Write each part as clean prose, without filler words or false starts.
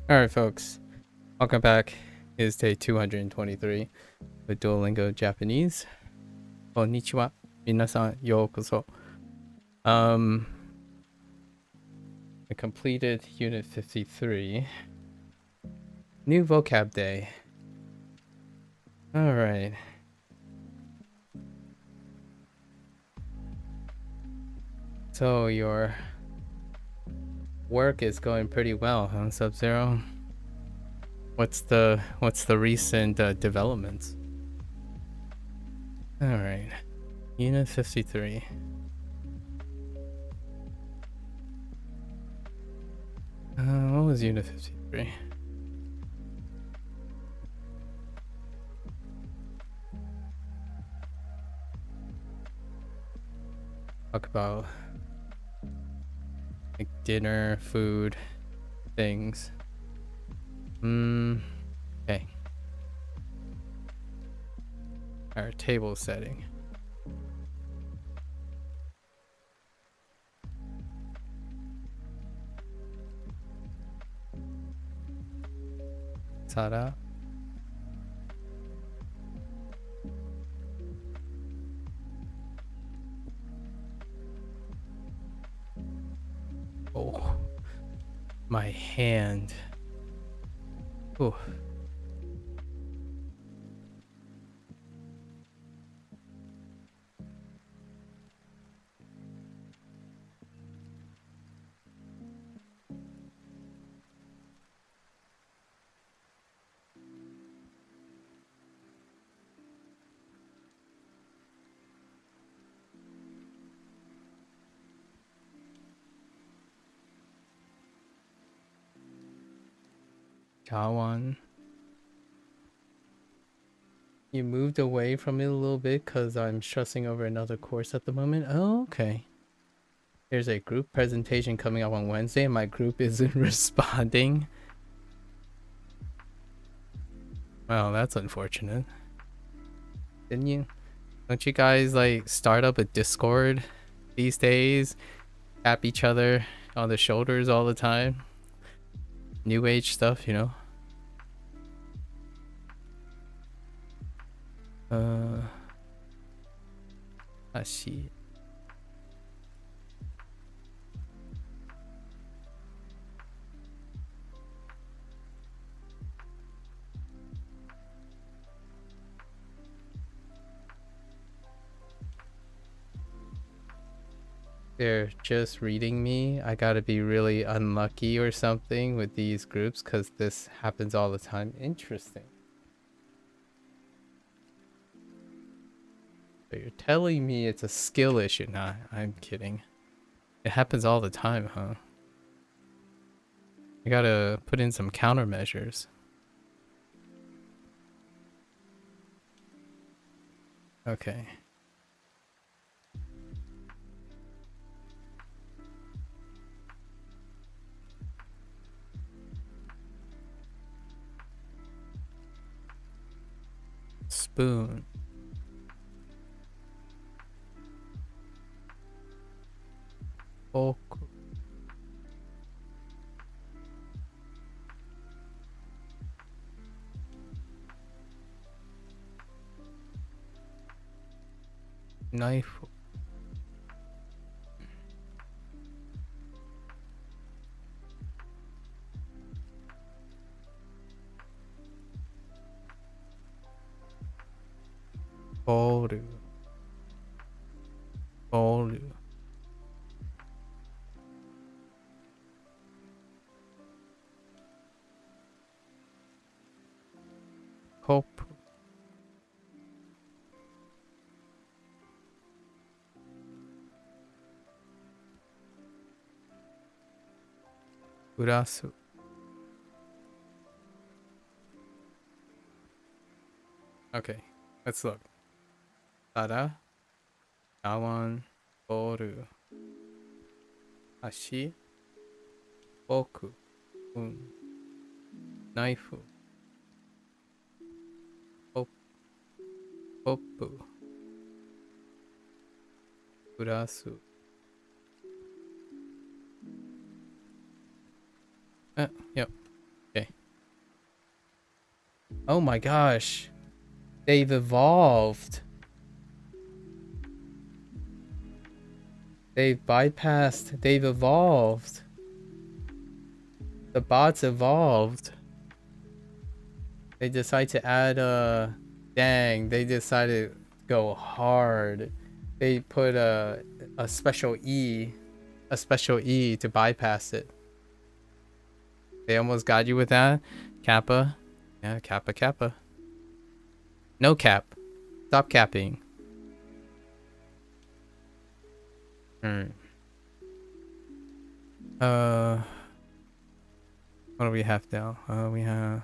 Alright, folks. Welcome back. It is day 223 with Duolingo Japanese. Konnichiwa. Minasan yokoso. I completed Unit 53. New vocab day. Alright. So your work is going pretty well, huh, Sub-Zero? What's the recent developments? Alright. Unit 53. What was Unit 53? Talk about like dinner, food, things. Okay. Our table setting. Tada. Oh, my hand. Ooh. Jawan. You moved away from it a little bit because I'm stressing over another course at the moment. Oh, okay. There's a group presentation coming up on Wednesday and my group isn't responding. Well, that's unfortunate. Don't you guys like start up a Discord these days? Tap each other on the shoulders all the time? New age stuff, you know? I see. They're just reading me. I gotta be really unlucky or something with these groups because this happens all the time. Interesting. So you're telling me it's a skill issue? Nah, I'm kidding. It happens all the time, huh? I gotta put in some countermeasures. Okay. Spoon. Oku. Knife. Boru. Boru. Kopu. Urasu. Okay, let's look. Tada. Awan. Boru. Ashi. Boku. Un. Knife. Kopu. Urasu. Yep. Okay. Oh my gosh. They've evolved. They've bypassed. They've evolved. The bots evolved. They decide to add dang, they decided to go hard. They put a special E to bypass it. They almost got you with that. Kappa. Yeah, Kappa Kappa. No cap. Stop capping. Hmm. What do we have now? We have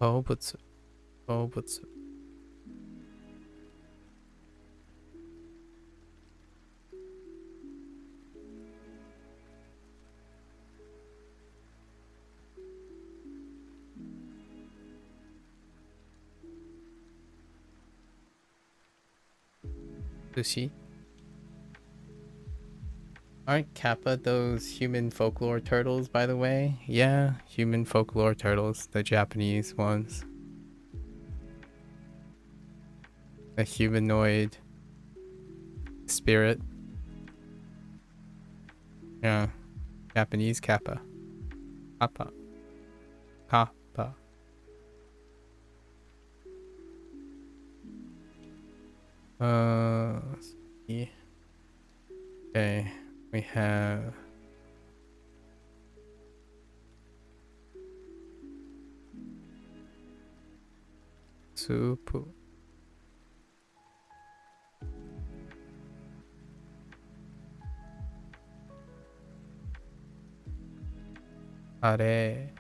oh, but sushi. Aren't Kappa those human folklore turtles, by the way? Yeah, human folklore turtles, the Japanese ones. A humanoid spirit. Yeah, Japanese Kappa. Kappa. Kappa. Let's see. Okay, we have Supu. Are.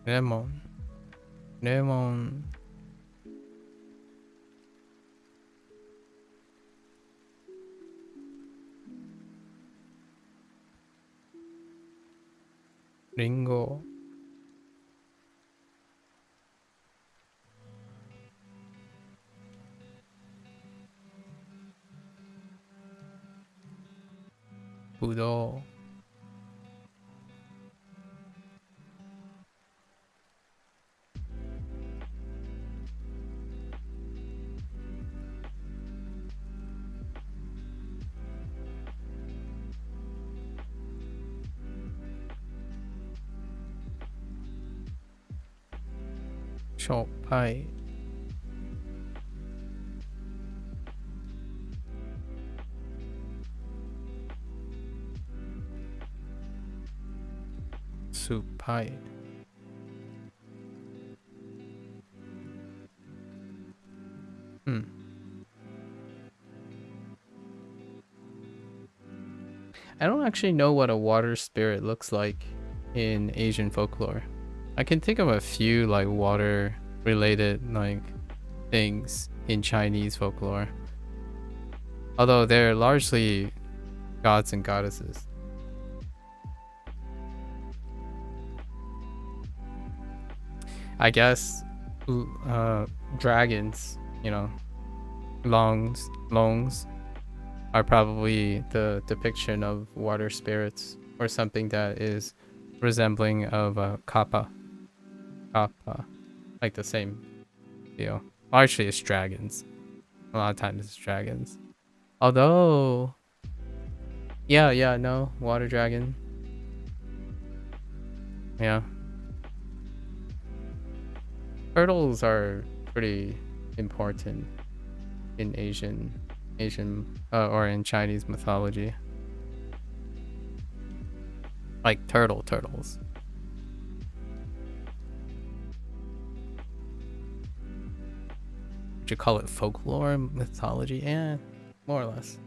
Lemon. Lemon. Ringo. Budo. Shopai. Supai. Hmm. I don't actually know what a water spirit looks like in Asian folklore. I can think of a few like water related like things in Chinese folklore. Although they're largely gods and goddesses. I guess dragons, you know, longs are probably the depiction of water spirits or something that is resembling of a kappa, like the same deal. Well, actually, it's dragons. A lot of times it's dragons. Although, yeah, no, water dragon. Yeah. Turtles are pretty important in Asian or in Chinese mythology. Like turtles. Would you call it folklore mythology? Yeah, more or less.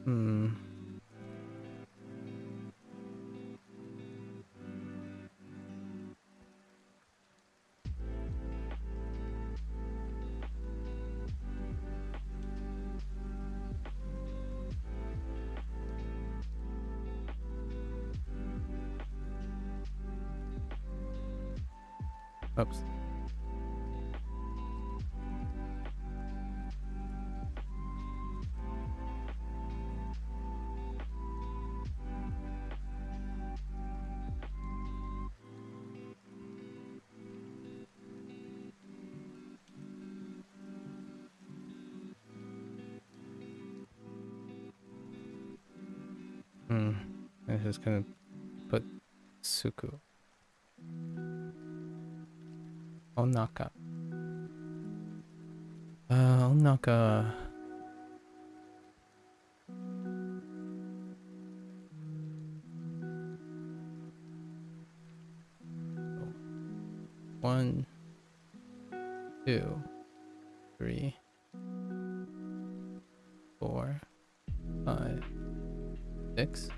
Hmm. Oops. I'm just gonna put Suku. Onaka. Onaka. One, 2, 3, 4, 5, 6.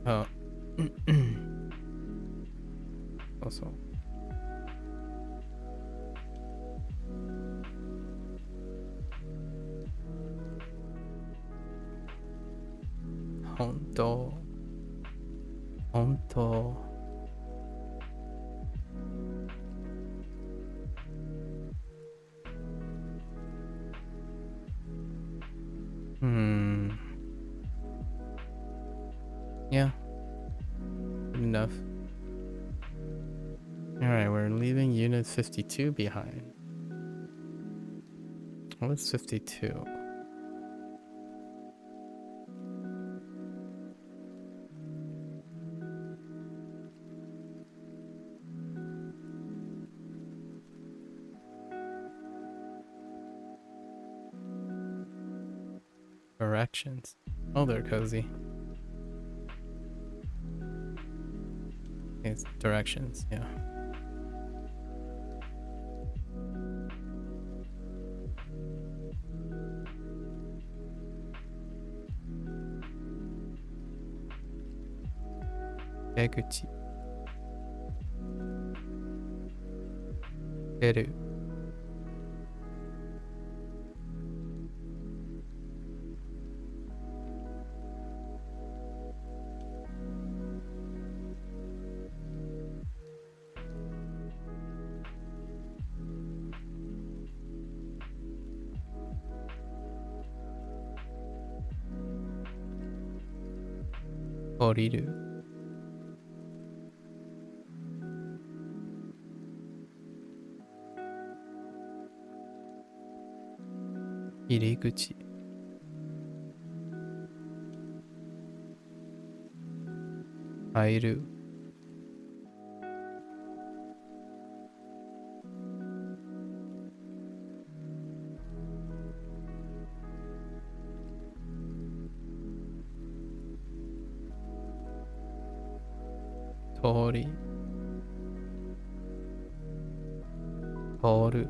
Oh. Also. Honto. Honto. Yeah. Good enough. Alright, we're leaving unit 52 behind. What's 52? Directions. Oh, they're cozy. It's directions, yeah. Eguchi. Eru. Oriru. Iriguchi. Airu. Tori. Toru.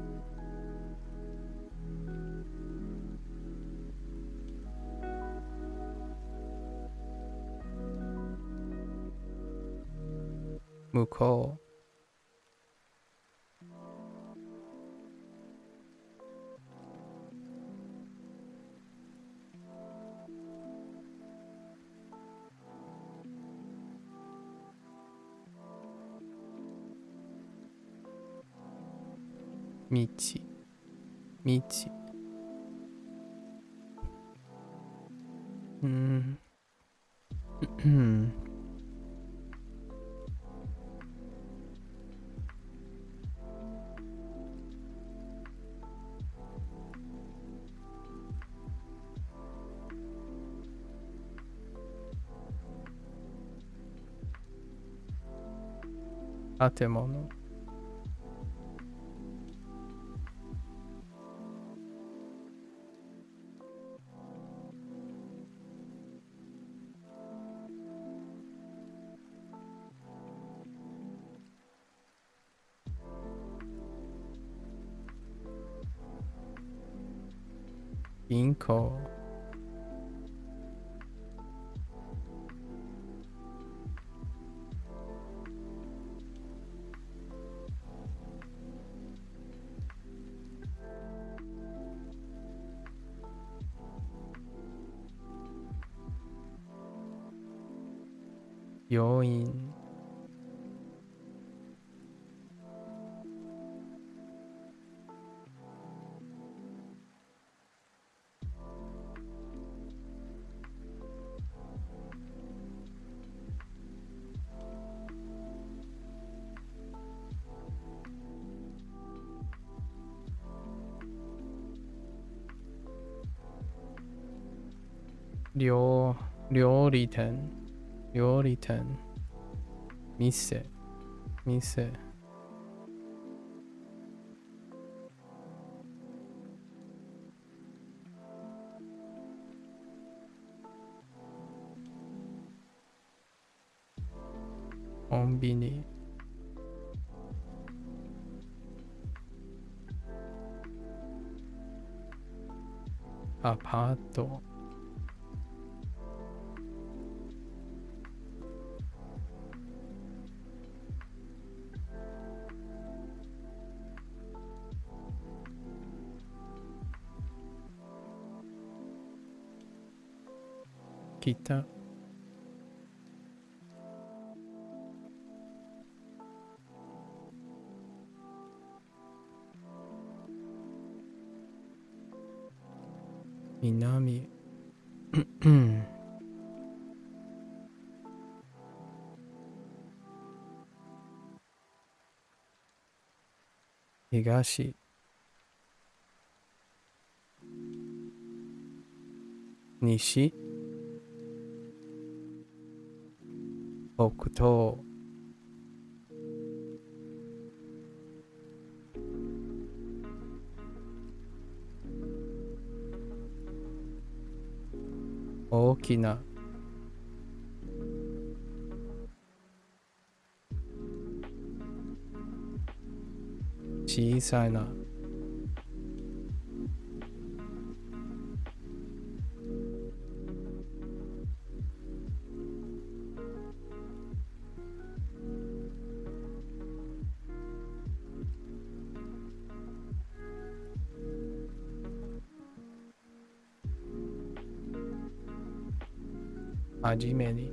Mukou. Michi. Michi. 建物。銀行。病院。料理店。料理店。店。店。コンビニ。アパート。北。南。東。西。北東。大きな。小さな。はじめに。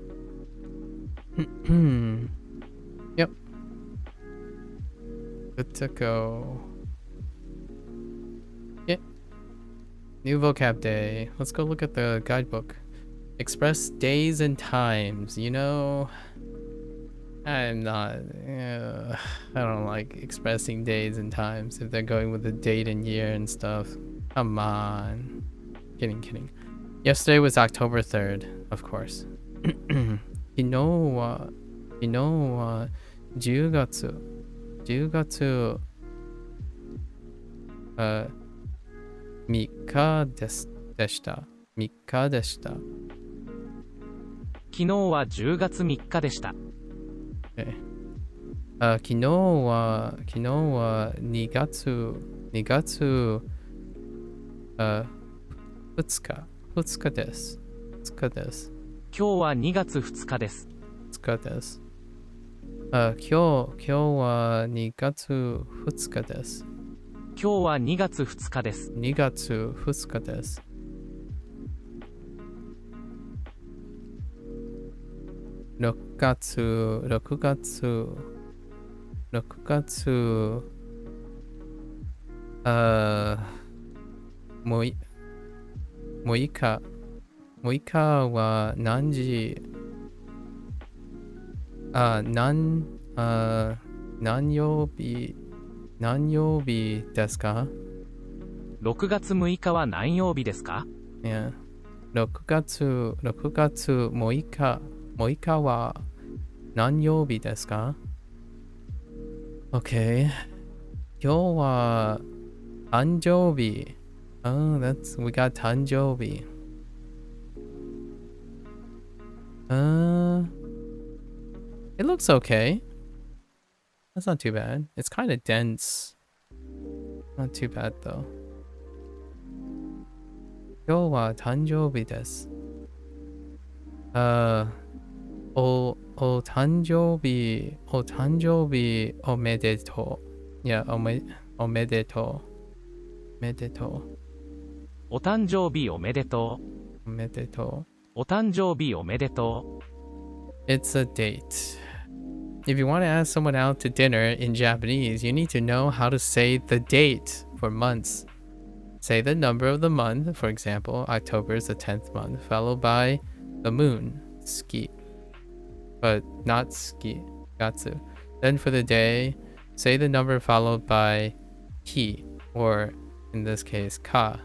Yep. Good to go. Yeah. New vocab day. Let's go look at the guidebook. Express days and times. You know, I'm not. I don't like expressing days and times if they're going with the date and year and stuff. Come on. Kidding. Yesterday was October 3rd, of course. 昨日は10月3日でした。3日でした。昨日は10月3日でした。昨日は2月2日です。今日は2月2日です。2日です。今日は2月2日です。今日は2月2日です。2月2日です。6月6日は何時何曜日ですか？ 6月6日は何曜日ですか？ Yeah. 6月6日は何曜日ですか？ Okay. 今日は誕生日。Oh, we got 誕生日。It looks okay. That's not too bad. It's kind of dense. Not too bad though. 今日は誕生日です。お誕生日、おめでとう。いや、おめでとう。めでとお誕生日おめでとう。おめでとう。お誕生日おめでとう。It's a date. If you want to ask someone out to dinner in Japanese, you need to know how to say the date for months. Say the number of the month, for example, October is the 10th month, followed by the moon, ski, but not ski, gatsu. Then for the day, say the number followed by ki, or in this case, ka.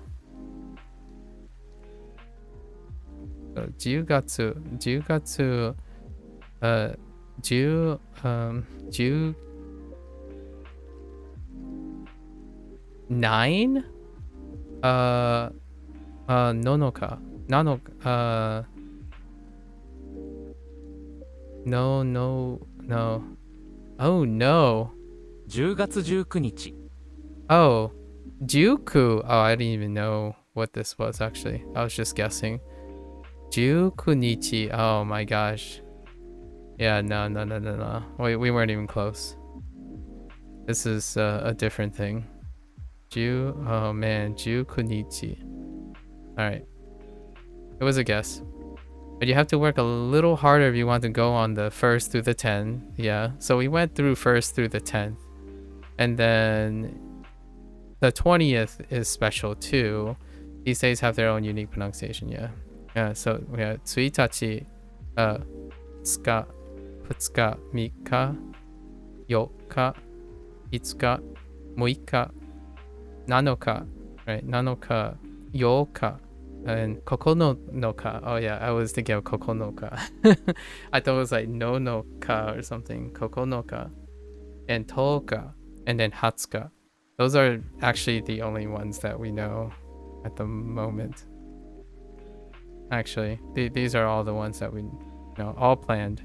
So, jiugatsu, uh, ju, ju, 9? Nonoka. No. Oh, no. う。10月19日。Oh, Juku. Oh, I didn't even know what this was, actually. I was just guessing. Jukunichi. Oh, my gosh. Yeah, no. We weren't even close. This is a different thing. Oh, man. Jukunichi. Alright. It was a guess. But you have to work a little harder if you want to go on the 1st through the 10th. Yeah, so we went through 1st through the 10th. And then the 20th is special too. These days have their own unique pronunciation, yeah. Yeah, so we have 1日, 2日, 2日, 3日, 4日, 5日, 6日, 7日, right? 7日, 8日, and kokonoka. Oh yeah, I was thinking of kokonoka. I thought it was like no-no-ka or something. Kokonoka. And toka. And then hatsuka. Those are actually the only ones that we know at the moment. Actually, these are all the ones that we know, all planned.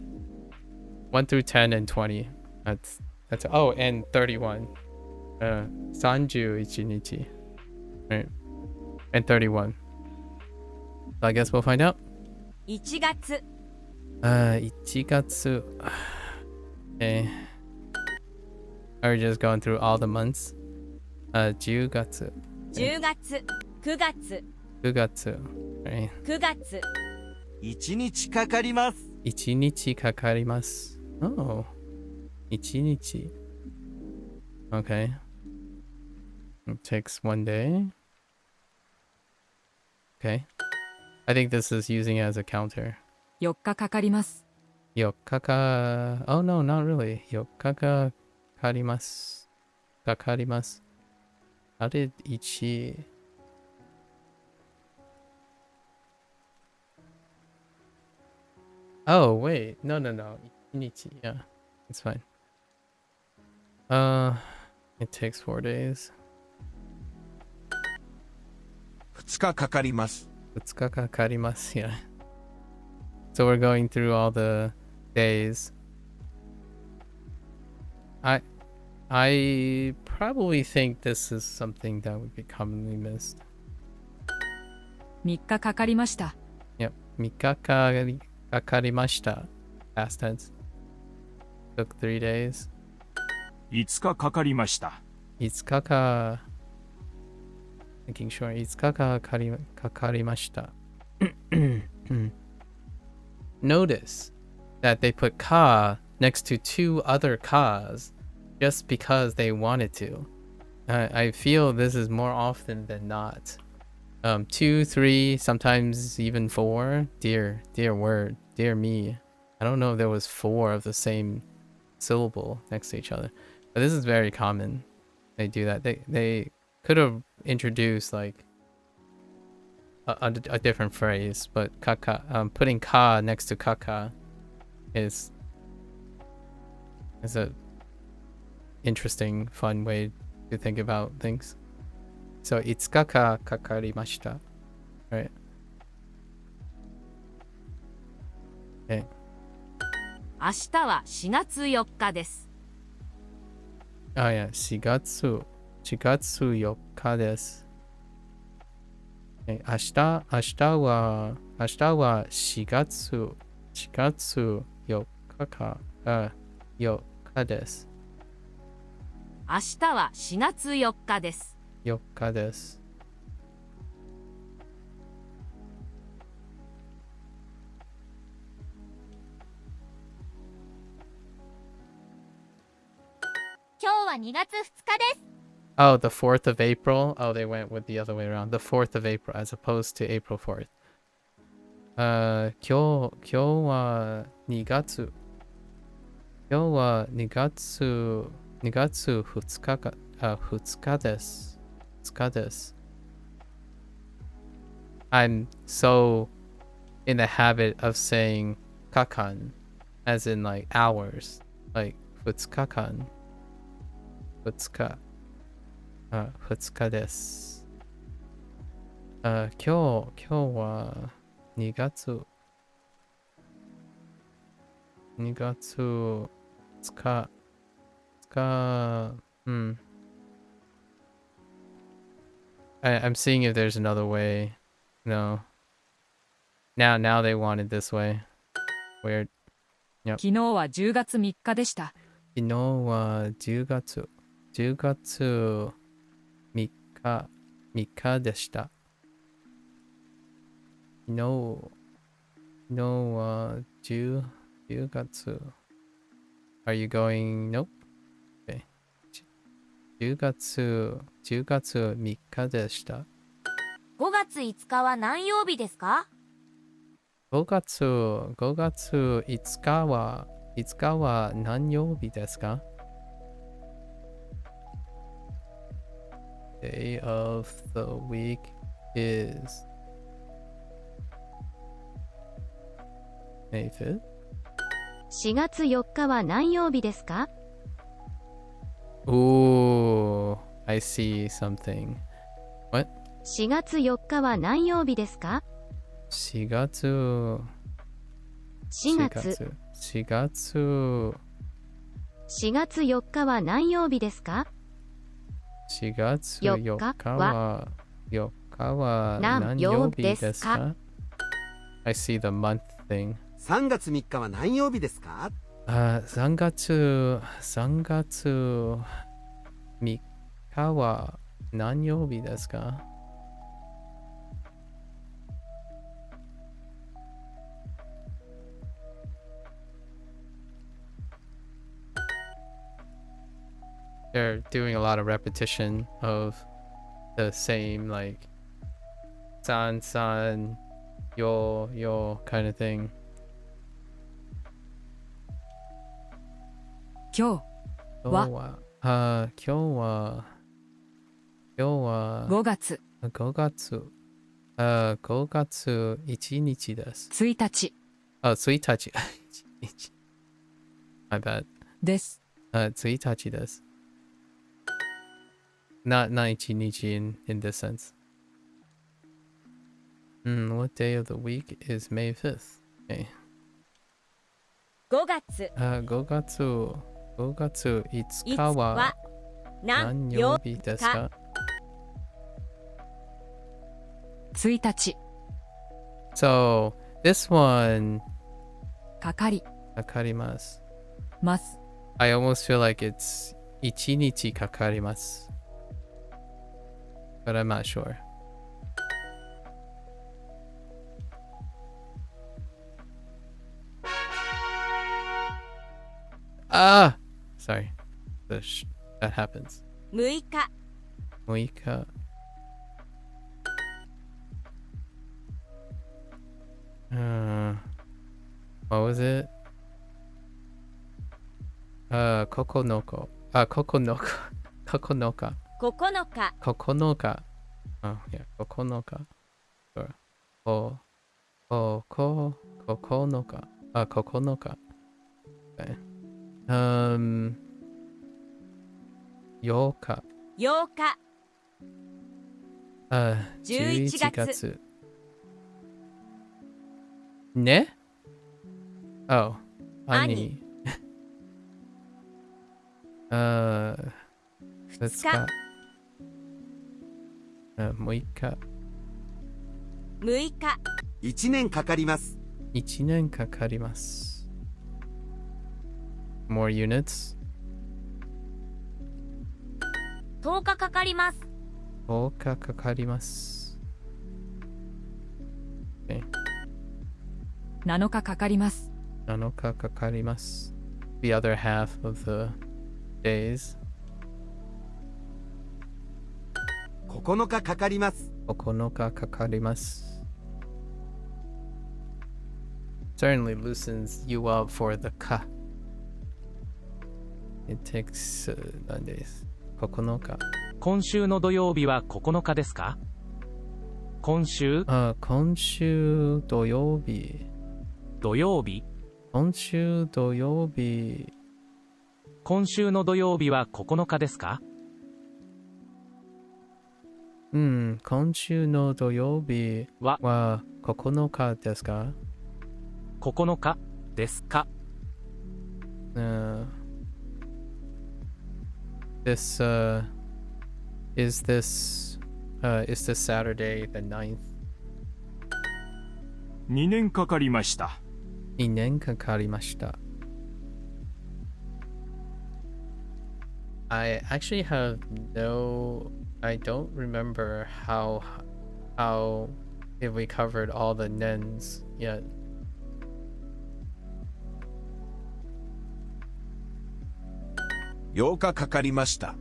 1 through 10 and 20. That's oh, and 31. 31 nichi. Right. And 31. So I guess we'll find out. 1月 1月. Okay. Are we just going through all the months? 10月. 10月9月9月. Right. 9月1日かかります。1日かかります. Oh. 1日. Okay. It takes 1 day. Okay. I think this is using it as a counter. 4日かかります 4日か. Oh no, not really. 4日かかります. かかります. How did 1? Oh wait, no. 1日. Yeah, it's fine. It takes 4 days. 2日かかります。2日かかります. Yeah. So we're going through all the days. I probably think this is something that would be commonly missed. 3日かかりました Yep. 3日かかりました. Past tense. Took 3 days. 5日かかりました。5日か. Making sure 5日かかりました. Notice that they put ka next to 2 other kas just because they wanted to. I feel this is more often than not. 2, 3, sometimes even 4. Dear word, dear me. I don't know if there was 4 of the same syllable next to each other, but this is very common. They do that. They could have introduced like a different phrase, but kaka, putting ka next to kaka is a interesting, fun way to think about things. So 5日かかかりました. Right. Okay. 明日は4月4日です Oh yeah, 4月4日です.明日は4月4日か、4日です。明日は4月4日です。4日です。今日は2月2日です。Oh, the 4th of April? Oh, they went with the other way around. The 4th of April as opposed to April 4th. 今日は2月。今日は2月2日か、2日です。2日です。I'm so in the habit of saying kakan as in like hours. Like 2日間。2日。2日です。今日は2月2日I'm seeing if there's another way. No. Now they want it this way. Weird. 昨日は10月3日でした。昨日は10月3日でした。昨日は10月。Are you going? Nope. Okay. 10月3日でした。5月5日は何曜日ですか？ 5月5日は何曜日ですか？ Day of the week is May 5th? 4月4日は何曜日ですか？ Ooh, I see something. What? 4月4日は何曜日ですか？ 4月4月4日は何曜日ですか？ 4月4日は何曜日ですか？ I see the month thing. 3月3日は何曜日ですか？3月3日は何曜日ですか？ They're doing a lot of repetition of the same like san, yo kind of thing. 今日今日は5月5月1日です。1日1日。My bad. です。1日です。Not 1日 in this sense. What day of the week is May 5th? Okay. 5月5月5日は何曜日ですか1日 So, this one かかります。I almost feel like it's 1日かかります。But I'm not sure. Sorry. That happens. 6日6日。What was it? 9日。9日。9日9日。Oh, yeah, 9日。Sure. 9日。9日。Okay. 8日。8日11月。ね Oh, 兄。2日。6日。6日、 1年かかります。1年かかります。More units. 10日かかります。10日かかります。Okay. 7日かかります。7日かかります。The other half of the days. 9日かかります。9日かかります。Certainly loosens you up for the ka. It takes 何days? 9日。今週の土曜日は9日ですか？今週今週土曜日。土曜日今週土曜日。今週の土曜日は9日ですか？今週の土曜日は9日ですか？9日ですか？ This is this Saturday the 9th? 2年かかりました。2年かかりました。I actually have I don't remember how if we covered all the nens yet. 8日かかりました。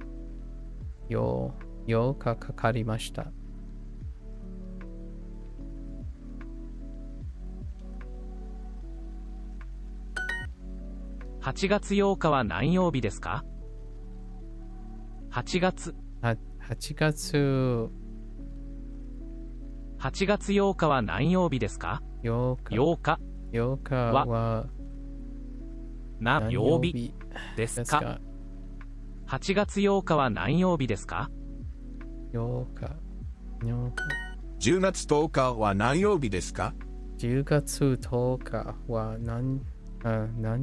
8日かかりました。8月8日は何曜日ですか？8月8月8日は何曜日ですか8日8日は何曜日ですか？8月8日は何曜日ですか？8日10月10日は何曜日ですか？10月10日は何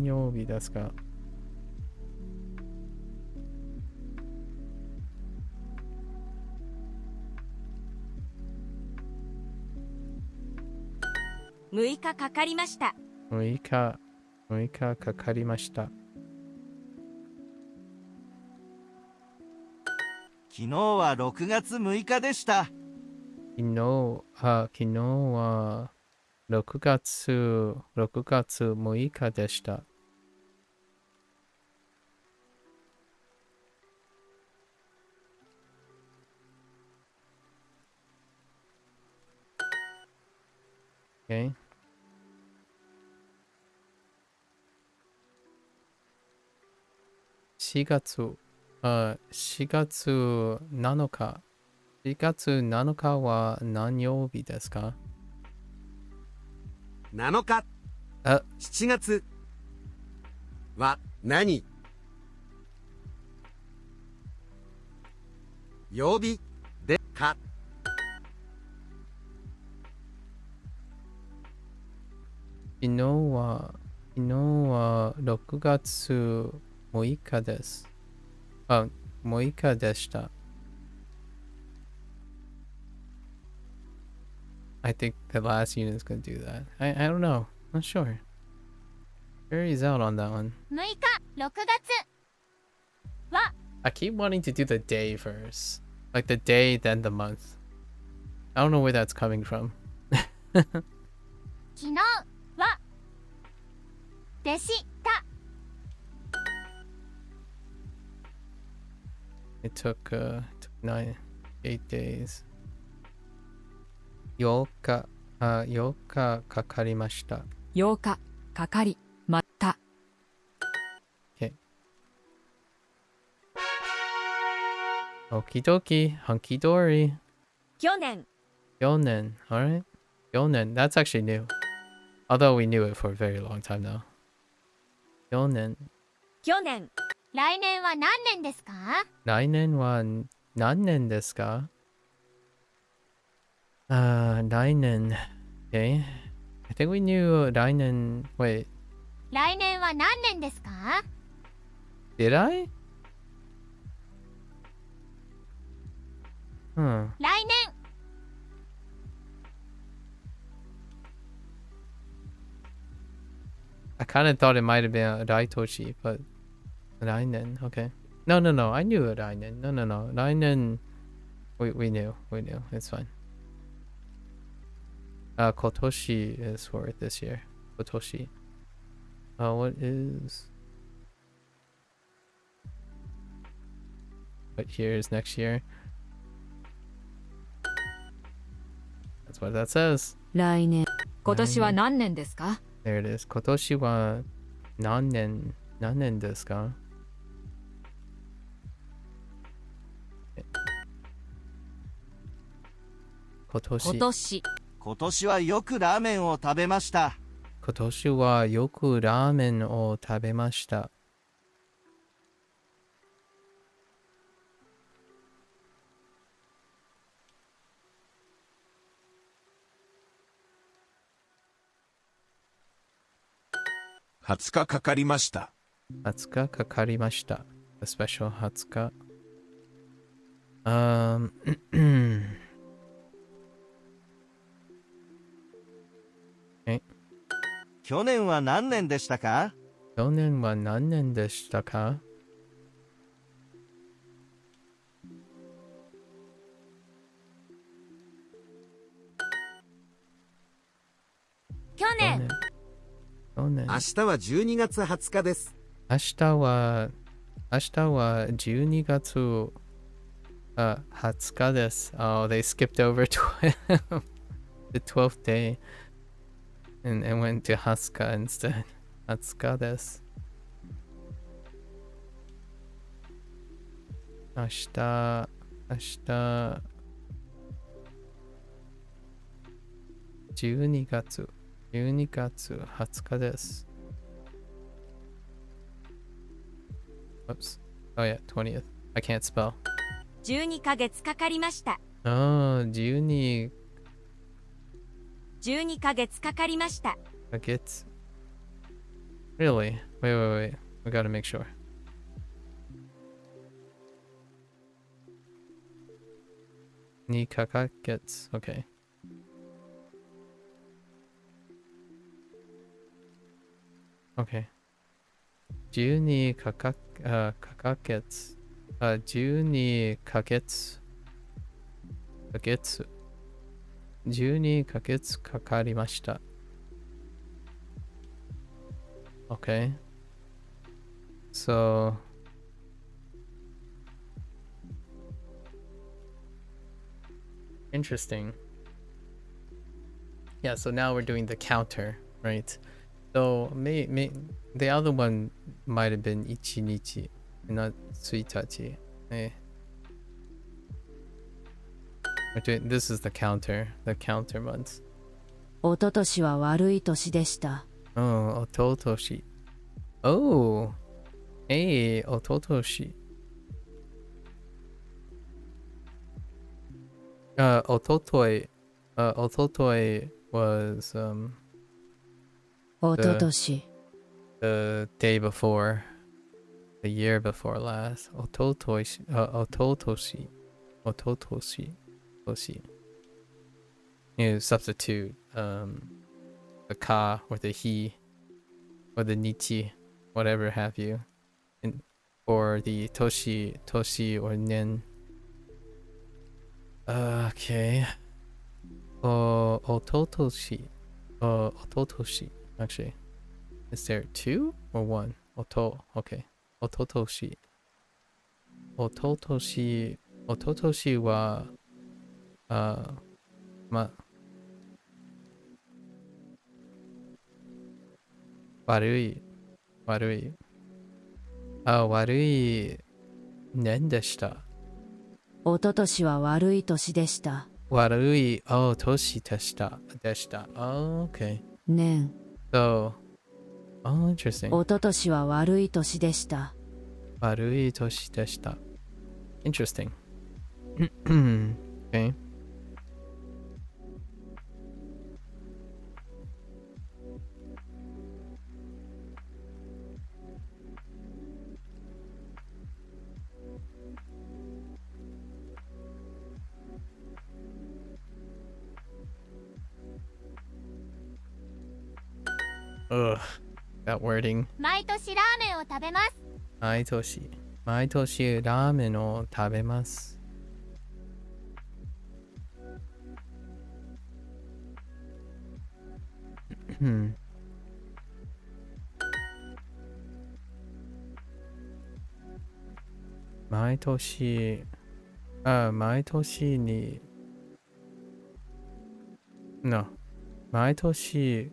曜日ですか6日かかりました。6日かかりました。昨日は6月6日でした。昨日は6月6日でした。Okay. 4月7日。4月7日は何曜日ですか7日。7月は何曜日でか昨日は6月6日です。6日でした。I think the last unit is going to do that. I don't know. Not sure. Jerry's out on that one. 6日、6月は I keep wanting to do the day first. Like the day, then the month. I don't know where that's coming from. 昨日はでした。It took 8 days. 8日かかりました。8日かかりました。Okay. Okie dokie, hunky dory. 去年、 Yonen, alright. Yonen, that's actually new. Although we knew it for a very long time now. Yonen. 去年、来年は何年ですか？来年は何年ですか？来年. Okay. I think we knew 来年. Wait, 来年は何年ですか？ did I? 来年 kind of thought it might have been Raitoshi, but Rainen, okay. No, I knew Rainen. No. Rainen, we knew. It's fine. Kotoshi is for this year. Kotoshi. What is... What year is next year? That's what that says. 来年。今年は何年ですか？ There it is. 今年は何年ですか？今年。今年はよくラーメンを食べました。今年はよくラーメンを食べました。20日かかりました。20日かかりました。A special 20日。去年は何年でしたか？去年は何年でしたか？去年。明日は12月20日です。明日は12月20日です。Oh, they skipped over the 12th day and went to 20日 instead. 20日です。明日12月20日です。Oops. Oh yeah, 20th. I can't spell. 12ヶ月かかりました。Oh, 12ヶ月かかりました。ヶ月 Really? Wait. We gotta make sure. 2ヶ月 Okay. Okay. 12ヶ月12ヶ月12ヶ月かかりました。Okay. So interesting. Yeah, so now we're doing the counter, right? So the other one might have been 1日, not 1日. This is the counter months. おととしは悪い年でした。Oh, おととし. Oh, hey, おととし. おととい was おととし。the day before, the year before last. おととし. You substitute the ka or the he or the nichi, whatever have you, or the toshi or nen. Okay. Ototoshi. Actually, is there two or one? Okay. Ototoshi wa悪い年でした。おととしは悪い年でした。悪い年でした。Oh, okay. 年。So, interesting. おととしは悪い年でした。悪い年でした。Interesting. Okay. Ugh. that wording. 毎年ラーメンを食べます。毎年ラーメンを食べます。毎年に No 毎年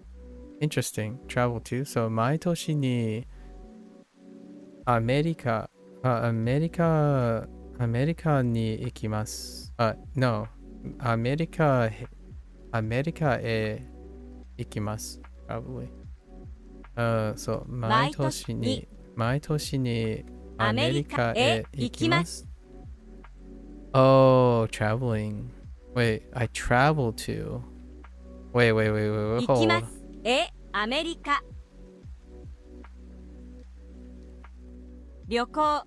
Interesting travel to so 毎年にアメリカに行きます。No アメリカへ行きます。Probablyそう毎年にアメリカへ行きます。Oh, traveling. Wait, I travel to. Wait, hold. アメリカ旅行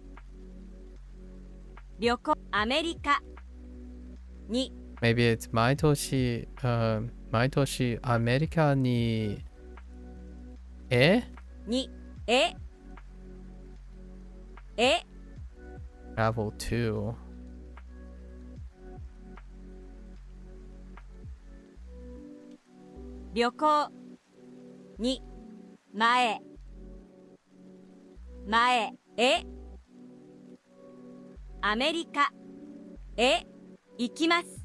アメリカに Maybe it's 毎年アメリカにに travel to. 旅行に前へアメリカへ行きます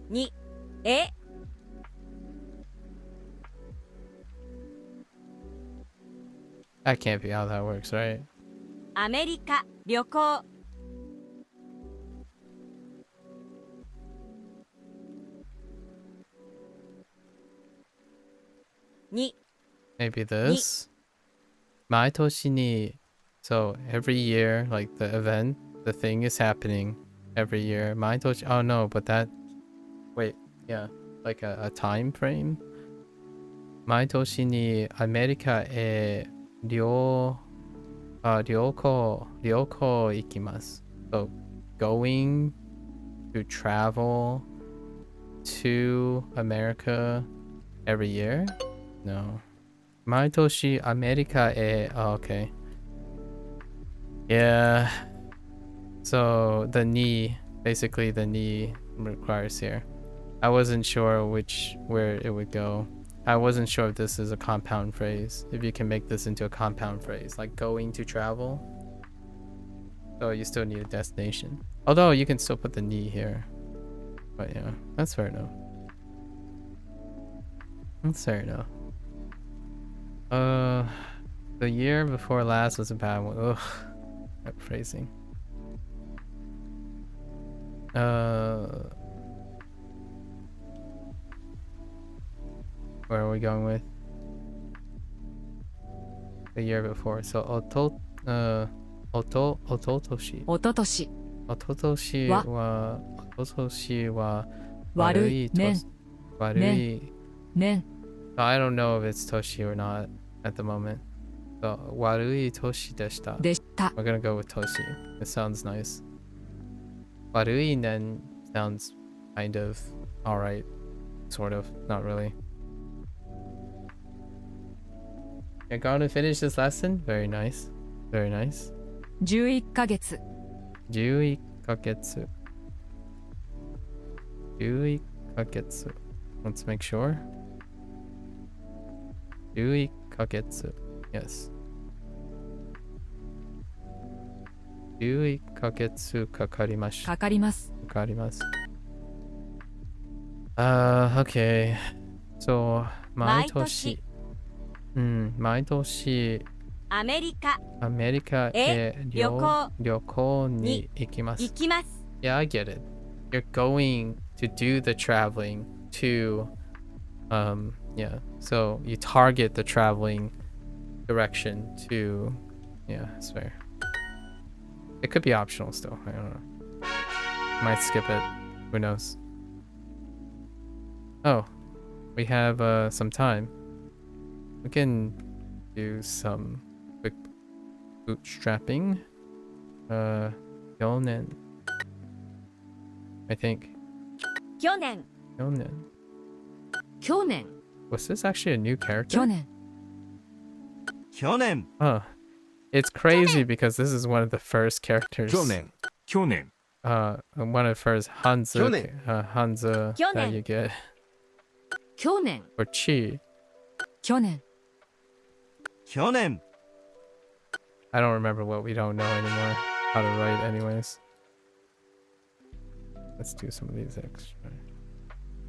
にThat can't be how that works, right? アメリカ旅行に Maybe this. 毎年に So every year, like the event, the thing is happening every year. 毎年 Oh no, but that wait, yeah, like a time frame. 毎年にアメリカへ旅行行きます。So going to travel to America every year? No. 毎年アメリカへ oh, okay. Yeah. So the ni, basically the ni requires here. I wasn't sure where it would go. I wasn't sure if this is a compound phrase. If you can make this into a compound phrase, like going to travel. So you still need a destination. Although you can still put the ni here. But yeah, that's fair enough. That's fair enough. The year before last was a bad one. Ugh, that phrasing. Where are we going with? The year before. So, おととしおととしは悪い年年 So I don't know if it's Toshi or not at the moment. So 悪い年でした。でした We're gonna go with Toshi. It sounds nice. 悪い年 sounds kind of alright. Sort of. Not really. You're going to finish this lesson? Very nice. Very nice. 11ヶ月11ヶ月 11ヶ月 Let's make sure. 11ヶ月 Yes. 11ヶ月かかりました。かかります。かかります。Okay. So, 毎年毎年アメリカへ旅行に行きます。Yeah, I get it. You're going to do the traveling to yeah. So you target the traveling direction to yeah, it's fair. It could be optional still. I don't know. Might skip it. Who knows? Oh, we have some time. We can do some quick bootstrapping. 去年 I think. 去年 Kyonen. 去年 Was this actually a new character? 去年去年 Oh. It's crazy because this is one of the first characters. 去年去年 One of the first Hanza, Hanza that Kyonen. you get. 去年 Or Chi. 去年去年 I don't remember what we don't know anymore. How to write anyways. Let's do some of these extra.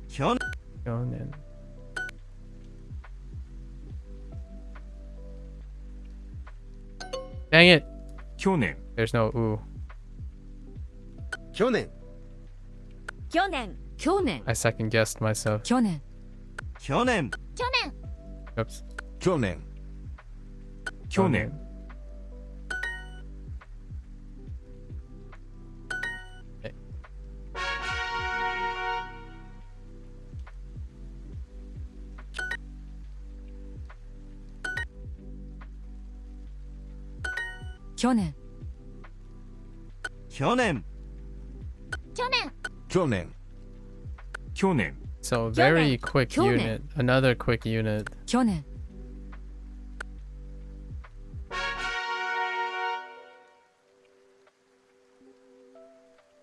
去年 Kyonen. Dang it! 去年 There's no ooh. 去年去年去年 I second guessed myself. 去年去年 去年 Oops. 去年去年 Okay. 去年去年去年去年去年 So very quick Kyonen. unit. Another quick unit. 去年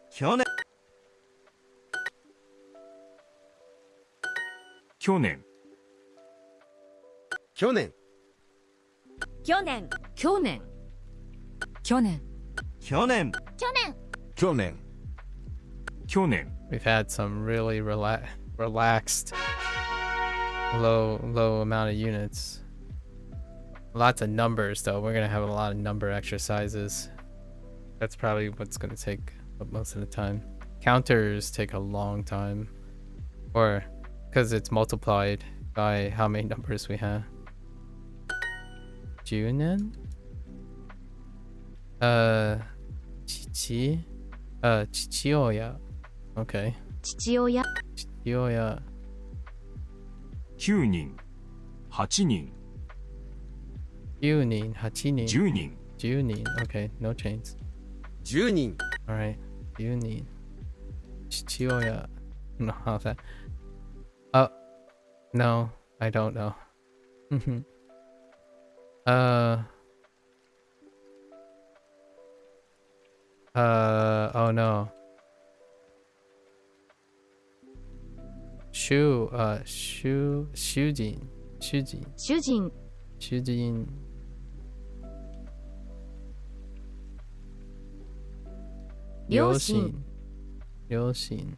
去年去年去年去年去年去年去年去年去年去年 We've had some really relaxed, low amount of units. Lots of numbers though. We're gonna have a lot of number exercises. That's probably what's gonna take up most of the time. Counters take a long time, or because it's multiplied by how many numbers we have. Junen. Chichi. Chichioya. Okay. 父親 Chichioya. 9人8人 Yunin. Hachinin. 10人 Junin. Okay. No chains. 10人 All right. Yunin. Chichioya. No, how that. Oh. No, I don't know. Oh no. Shujin. Shujin. 主人 Shujin. 両親両親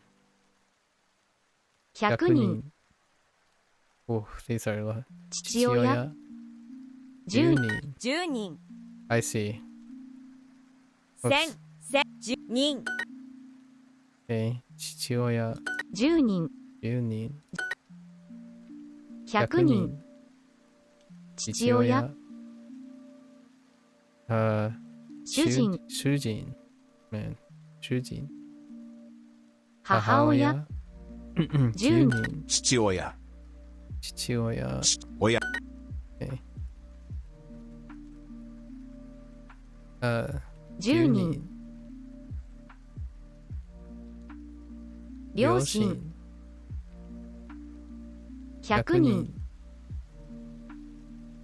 100人 Oh, these are 父親10人10人 I see. 1000 Oops. 10人 Okay. 父親10人10人100人父親主人主人 Man. 主人母親10 10人父親父親親 Okay. 10人両親100人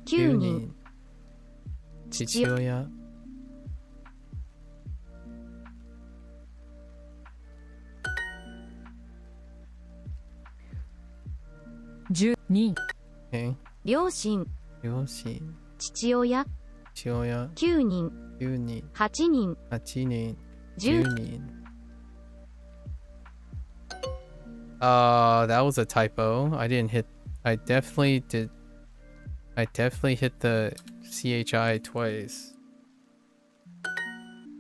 9人父親10人 Okay. 両親両親父親父親9人9人8人8人10 10人that was a typo. I definitely hit the CHI twice.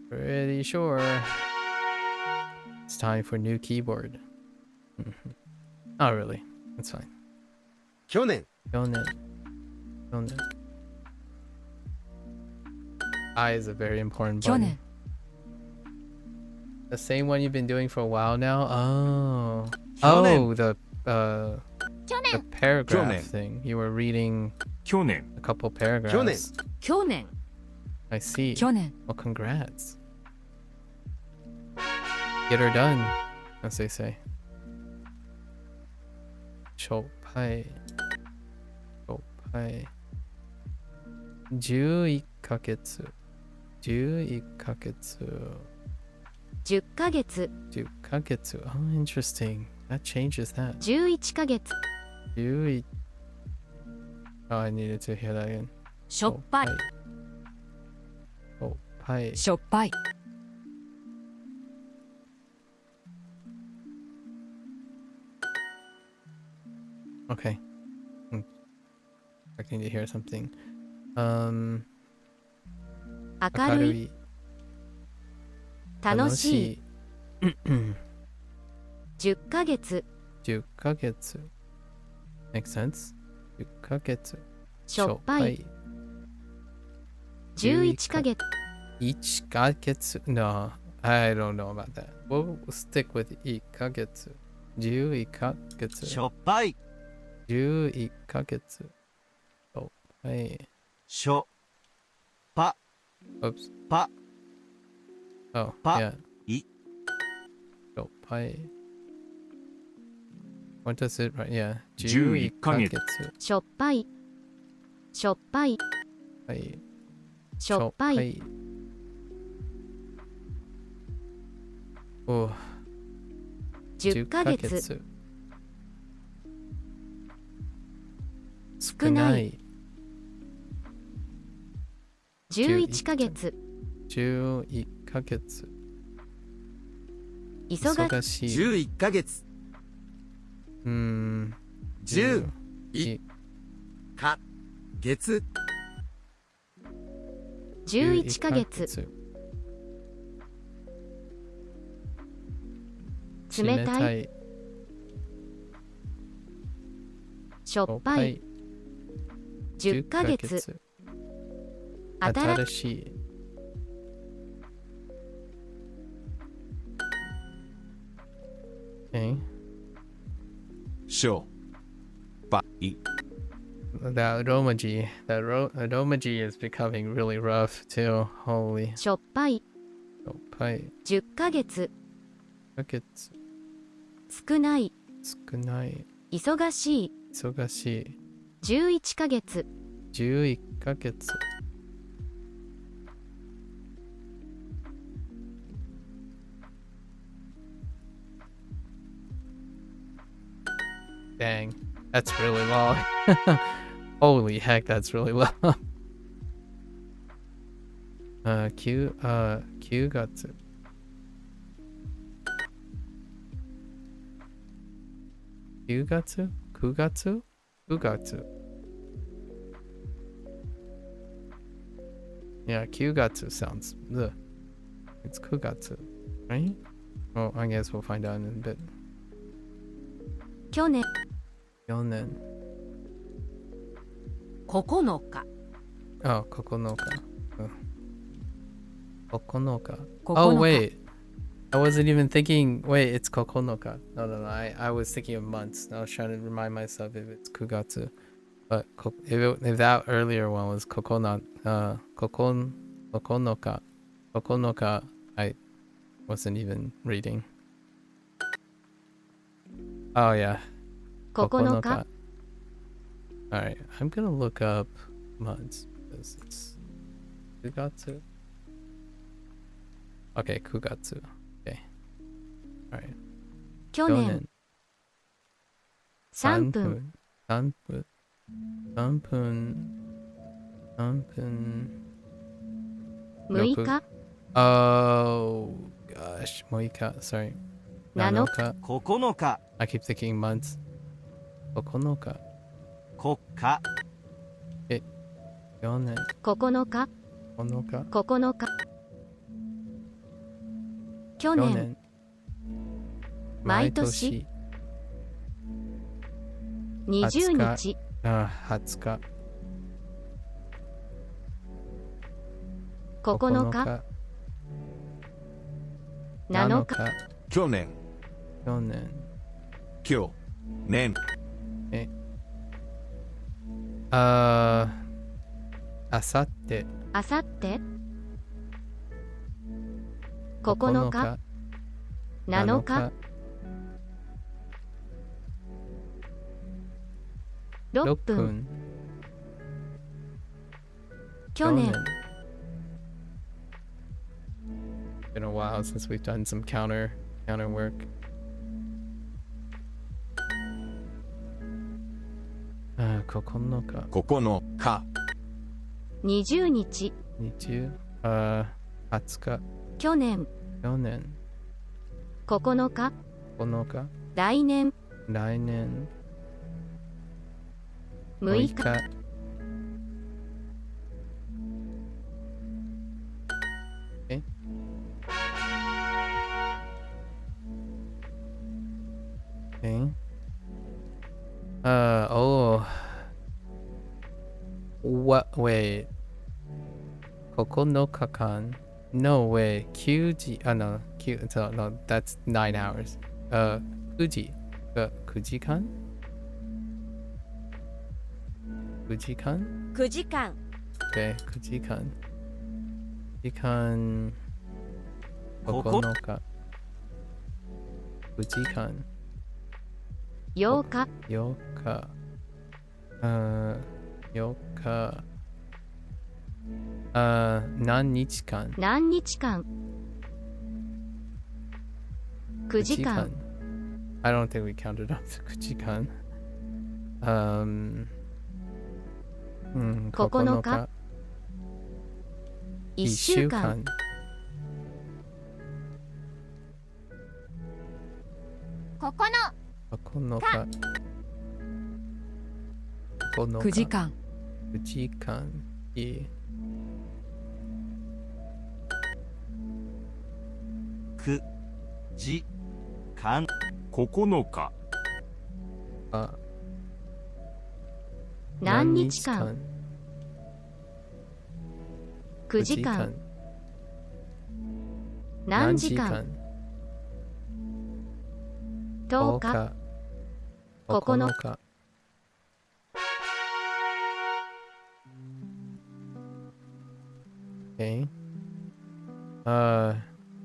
Pretty sure. It's time for new keyboard. Not really. That's fine. 去年 Kyonen. Kyonen. I is a very important 去 button. 年 The same one you've been doing for a while now? Oh. Kyonen. Oh, the 去年 paragraph Kyonen. thing. You were reading 去年 a couple paragraphs. 去年 I see. 去年 Well, congrats. Get her done. as they say. しょっぱい。しょっぱい。11ヶ月。11ヶ月。10ヶ月。10ヶ月。Oh, interesting. That changes that. 11ヶ月。11. Oh, I needed to hear that again. しょっぱい。しょっぱい。しょっぱい。Okay. I'm expecting to hear something. 明るい。楽しい。10ヶ月。10ヶ月。Makes sense? 10ヶ月。しょっぱい。11ヶ月。1ヶ月。No, I don't know about that. We'll stick with 1ヶ月。11ヶ月。しょっぱい。 11ヶ月。しょっぱい。しょ。ぱ。 Oops. ぱ。 Oh, ぱ。 yeah. い。しょっぱい。What does it write? Yeah. 11ヶ月。しょっぱい。しょっぱい。はい。しょっぱい。お10ヶ月。少ない。11ヶ月。11ヶ月。忙しい。11ヶ月。10。 11か月。11ヶ月。冷たい。しょっぱい。10ヶ月。新しい。Okay. しょっぱい。 That romaji, romaji is becoming really rough too. Holy. しょっぱい。しょっぱい。10ヶ月。ヶ月。少ない。少ない。忙しい。忙しい。11ヶ月。11ヶ月。Dang, that's really long. Holy heck, that's really long. 9月。9月 ?9 月 ?9 月。Yeah, 9月 sounds. Ugh. It's 9月, right? Well, I guess we'll find out in a bit. 去年。去年。9日。Oh, 9日。9日。 9 Oh, wait. I wasn't even thinking. Wait, it's 9日. No. I was thinking of months. I was trying to remind myself if it's 9月. But if that earlier one was 9日, 9日, I wasn't even reading. Oh, yeah. 9日。 Alright, I'm gonna look up months because it's 9月. Okay, 9月. Okay. Alright. 去年。3分。 3分。3分。 6日。 Oh gosh, 6日. Sorry. 7 日. 9日。 I keep thinking months. 9日. 国家。去年。 9日。 9日. 9日。去年。毎年。20日。 20日。 9日。7日。去年。去年。今日。年。あさって。あさって。9日。7日。6 6分。分。去年。 Been a while since we've done some counter work. Ah, 9日。 9日、 20日。 20。20日。去年。去年。 9日。 9日。来年。来年。 6日。 Okay. Okay. Oh. What? Wait. 9日間. No way. 9時. No. No, that's 9 hours. 9時. 9時間? 9時間? 9時間 Okay, 9時間. 時間9日。9時間。8日。 8日。8日。何日間？何日間。9時間。 I don't think we counted up the 9時間。9日。 1週間。 9日。 9時間。 9時間。いい。 9時間。 9日。 何日間。 9時間。 何時間。 10日。 9日。 Okay.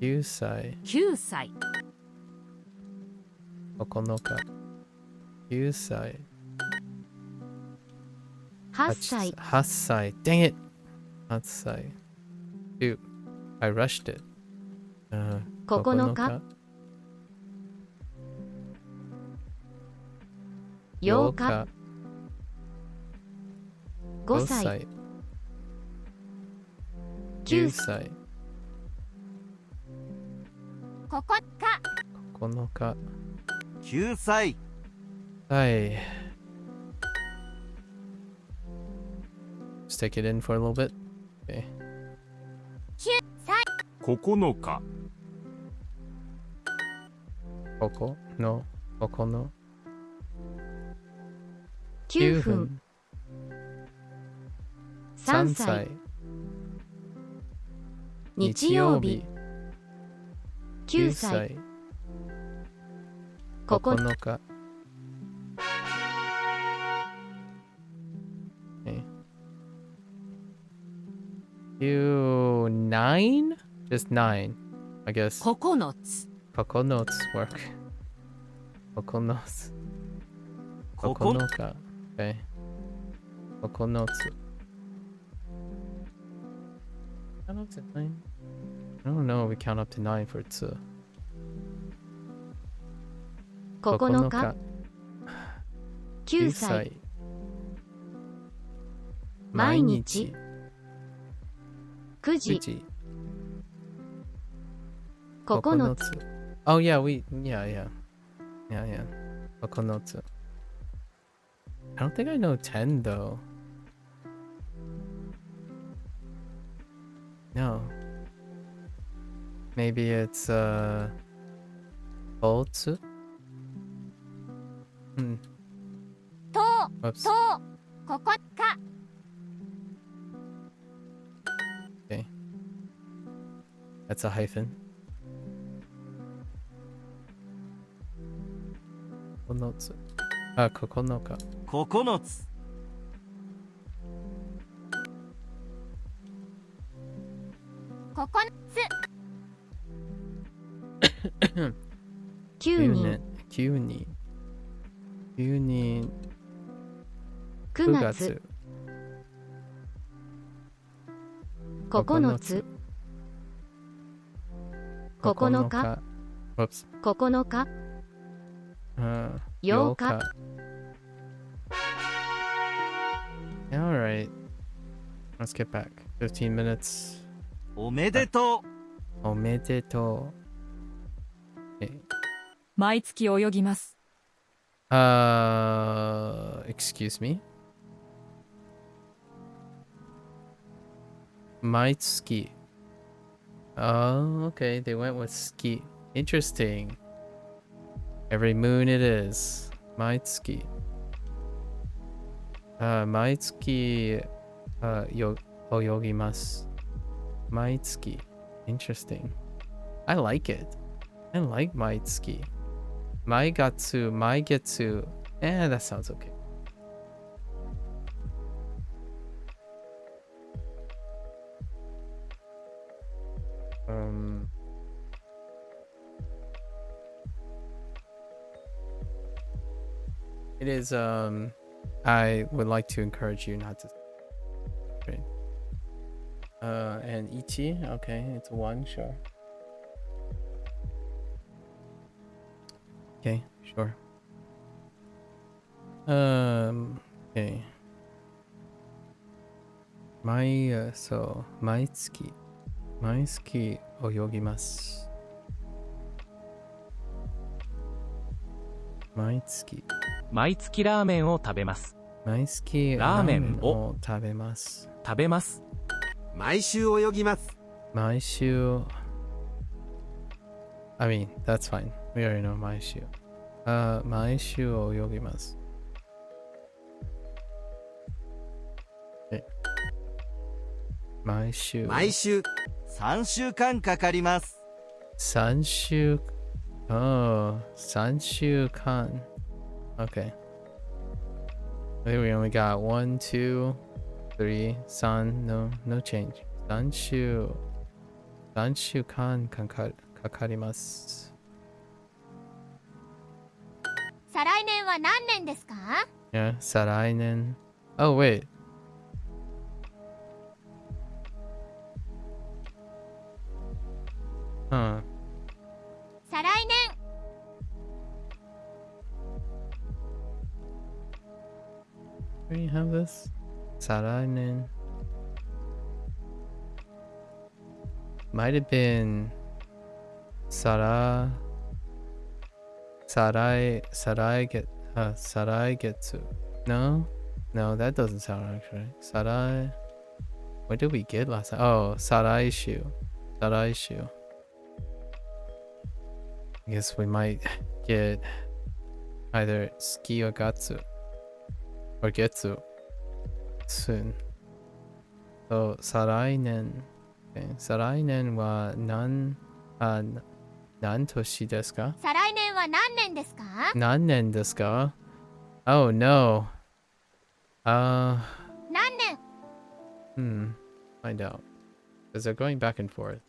9歳。 9歳 9日。9歳。 8歳。 8歳。Dang it! 8歳。Shoot. I rushed it. 9日。 8日。 5歳。 9歳。 9日。 9歳。 Hi. Just take it in for a little bit. Okay. 9日。 9の9の9 9分。分。 3 3歳。歳。日曜日。9歳。 9 9日。Okay. You 9? Just 9, I guess. 9つ 9 work. 9 9日. Okay. 9 Count up to 9? I don't know. We count up to 9 for 2. 9日。 9 9歳。歳。毎日。9 9時。時。 9つ。 Oh yeah, yeah. 9 つ. I don't think I know 10 though. No. Maybe it's 12 つ? Whoops. Okay. That's a hyphen. 9つ. 9日. 9つ。 9人。 9人. 9人. 9月。9つ。9日。 Whoops. 9日。 8日。 Alright. Let's get back. 15 minutes. おめでとう。おめでとう。Okay. 毎月泳ぎます。Excuse me? 毎月. Oh, okay. They went with ski. Interesting. Every moon it is. 毎月. 毎月、泳ぎます。毎月. Interesting. I like it. I like 毎月. 毎月, 毎月. That sounds okay. It is, I would like to encourage you not to. Right. And ichi, okay, it's 1, sure. Okay, sure. Okay. 毎月泳ぎます。毎月ラーメンを食べます。毎月ラーメンを食べます。毎週泳ぎます。毎週 I mean, that's fine. We already know 毎週。毎週泳ぎます。毎週3週間かかります。3週 Oh, 3週間 Okay. I think we only got 1, 2, 3, 3, no change. 3週間かかります。再来年は何年ですか？ Yeah, 再来年 Oh, wait. Huh. 再来年。Do you have this? 再来年 Might have been 再来月 No? No, that doesn't sound actually. 再来 What did we get last time? Oh, 再来週 I guess we might get either ski or gatsu or getsu soon. So 再来年 Okay. 再来年は何年ですか？再来年は何年ですか？何年ですか？ Oh no. 何年？ Find out. Because they're going back and forth.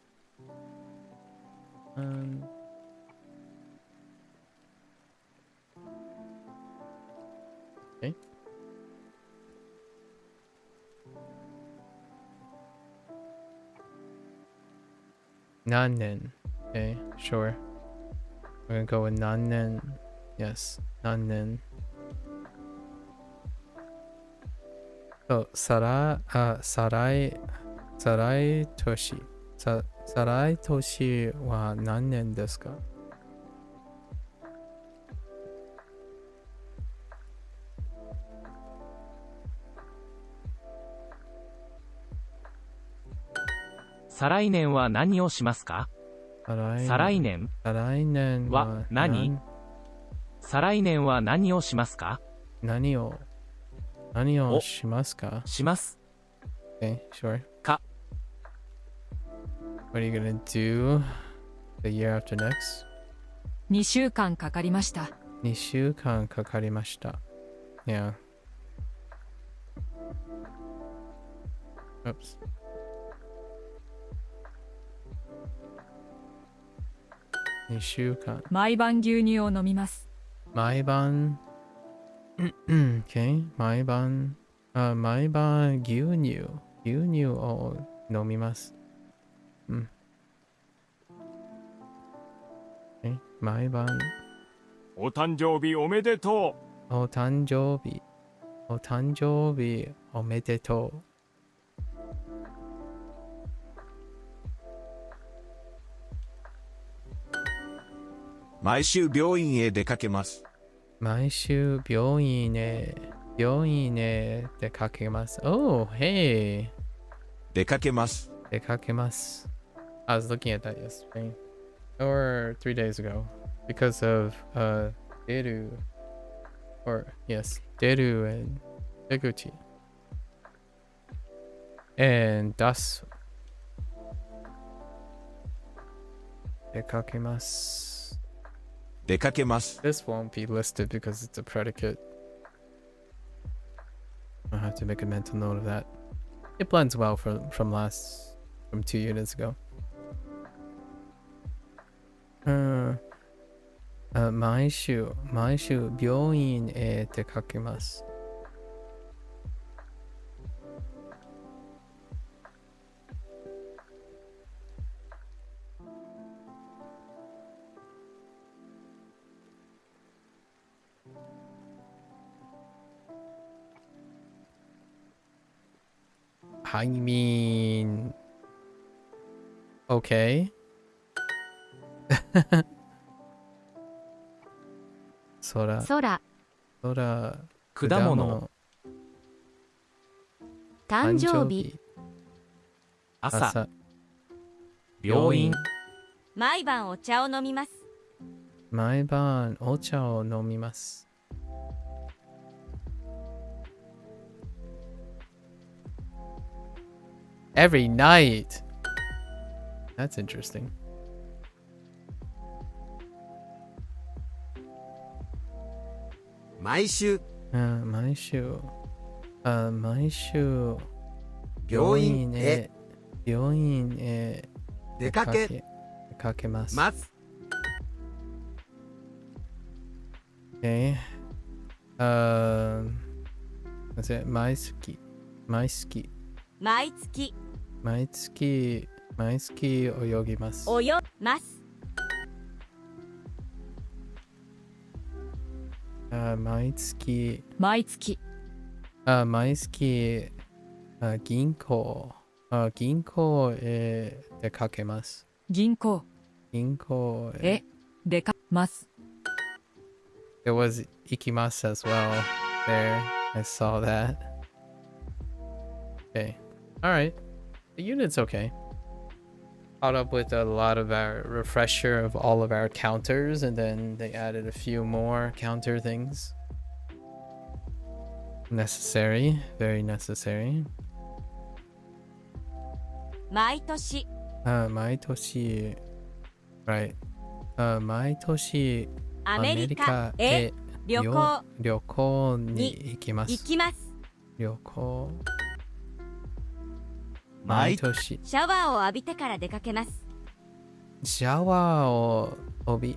Okay. Nannen. Okay, sure. We're gonna go with nannen. Yes, nannen. So, 再来年は何年ですか？再来年は何をしますか？再来年は何？再来年は何をしますか？何をしますか？します。Okay, sure. か。What are you gonna do the year after next? 2週間かかりました。2週間かかりました。Yeah. Oops. 2週間。毎晩牛乳を飲みます。毎晩 Okay. 毎晩牛乳を飲みます。Okay. 毎晩お誕生日おめでとお誕生日おめでとう。毎週病院へ出かけます。毎週病院へ出かけます。Oh, hey. 出かけます。出かけます。I was looking at that yesterday. Or 3 days ago. Because of Deru. Or yes, Deru and Deguchi. And Das. 出かけます。出かけます。This won't be listed because it's a predicate. I'll have to make a mental note of that. It blends well from 2 units ago. 毎週病院へ出かけます。I mean, okay. 空果物誕生日朝病院毎晩お茶を飲みます。毎晩お茶を飲みます。Every night. That's interesting. 毎週毎週病院へ出かけます。ます。Okay. That's it. 毎月泳ぎます。泳ます。毎月銀行へ出かけます。銀行へ出かます。There was 行きます as well. There, I saw that. Okay. Alright. The unit's okay. Caught up with a lot of our refresher of all of our counters, and then they added a few more counter things. Necessary. Very necessary. 毎年毎年 Right. 毎年アメリカへ旅行に行きます。旅行毎年シャワーを浴びてから出かけます。シャワーを浴び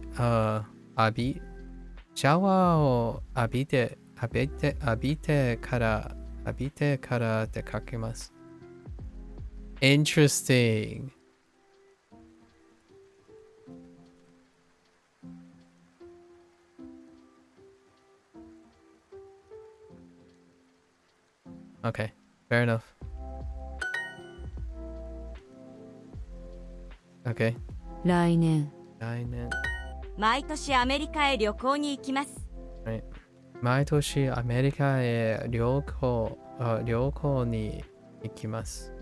てから出かけます。Interesting. Okay, fair enough. Okay. 来年毎年アメリカへ旅行に行きます。Right. 毎年アメリカへ旅行に行きます。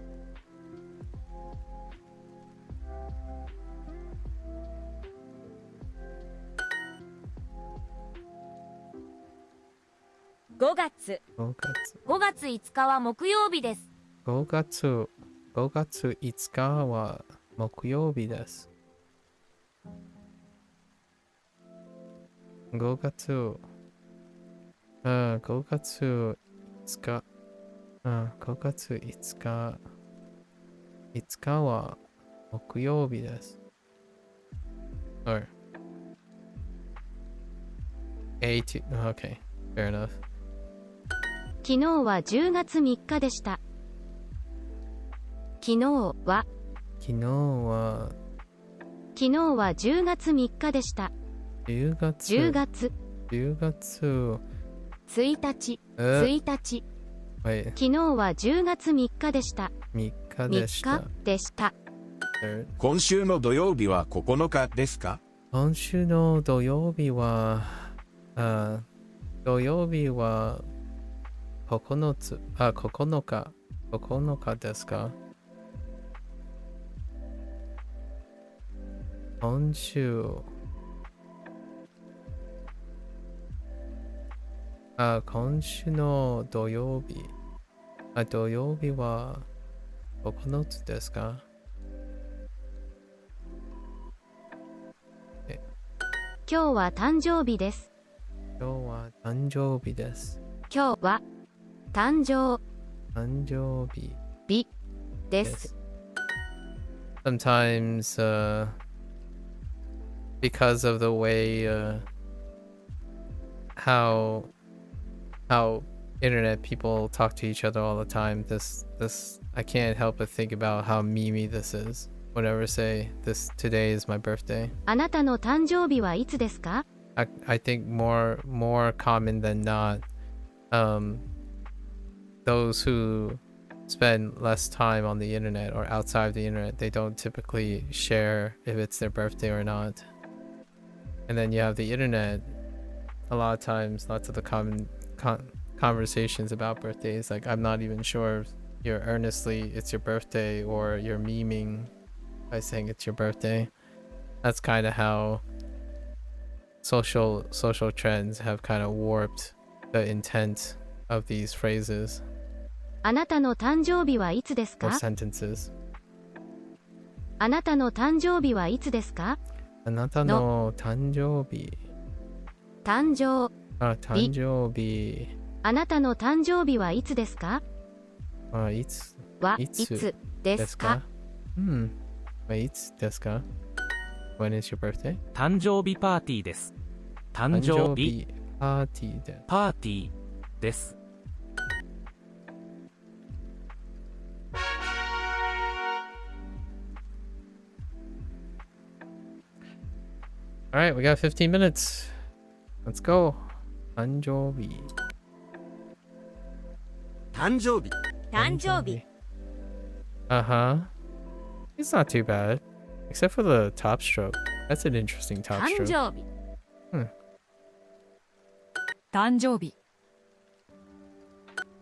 5月5日は木曜日です。5月5日は木曜日です。5月5月5日5月5日は木曜日です。Or 8 Okay, fair enough. 昨日は10月3日でした。昨日は昨日は10月3日でした。10月10月1日1日はい昨日は10月3日でした。3日でした。今週の土曜日は9日ですか？今週の土曜日は9日ですか？今週の土曜日は9つですか？今日は誕生日です。今日は誕生日です。今日は誕生日です。Sometimes because of the way how internet people talk to each other all the time, this I can't help but think about how memey this is. Whenever say today is my birthday. あなたの誕生日はいつですか？ I think more common than not, those who spend less time on the internet or outside of the internet, they don't typically share if it's their birthday or not. And then you have the internet. A lot of times, lots of the common conversations about birthdays, like I'm not even sure if you're earnestly it's your birthday or you're memeing by saying it's your birthday. That's kind of how social trends have kind of warped the intent of these phrases あなたの誕生日はいつですか？ or sentences. あなたの誕生日はいつですか？あなたの誕生日。誕生日。あなたの誕生日はいつですか？いつですか？いつですか？ When is your birthday? 誕生日パーティーです。誕生日パーティーです。Alright, we got 15 minutes. Let's go. 誕生日。Uh-huh. It's not too bad. Except for the top stroke. That's an interesting top stroke. 誕生日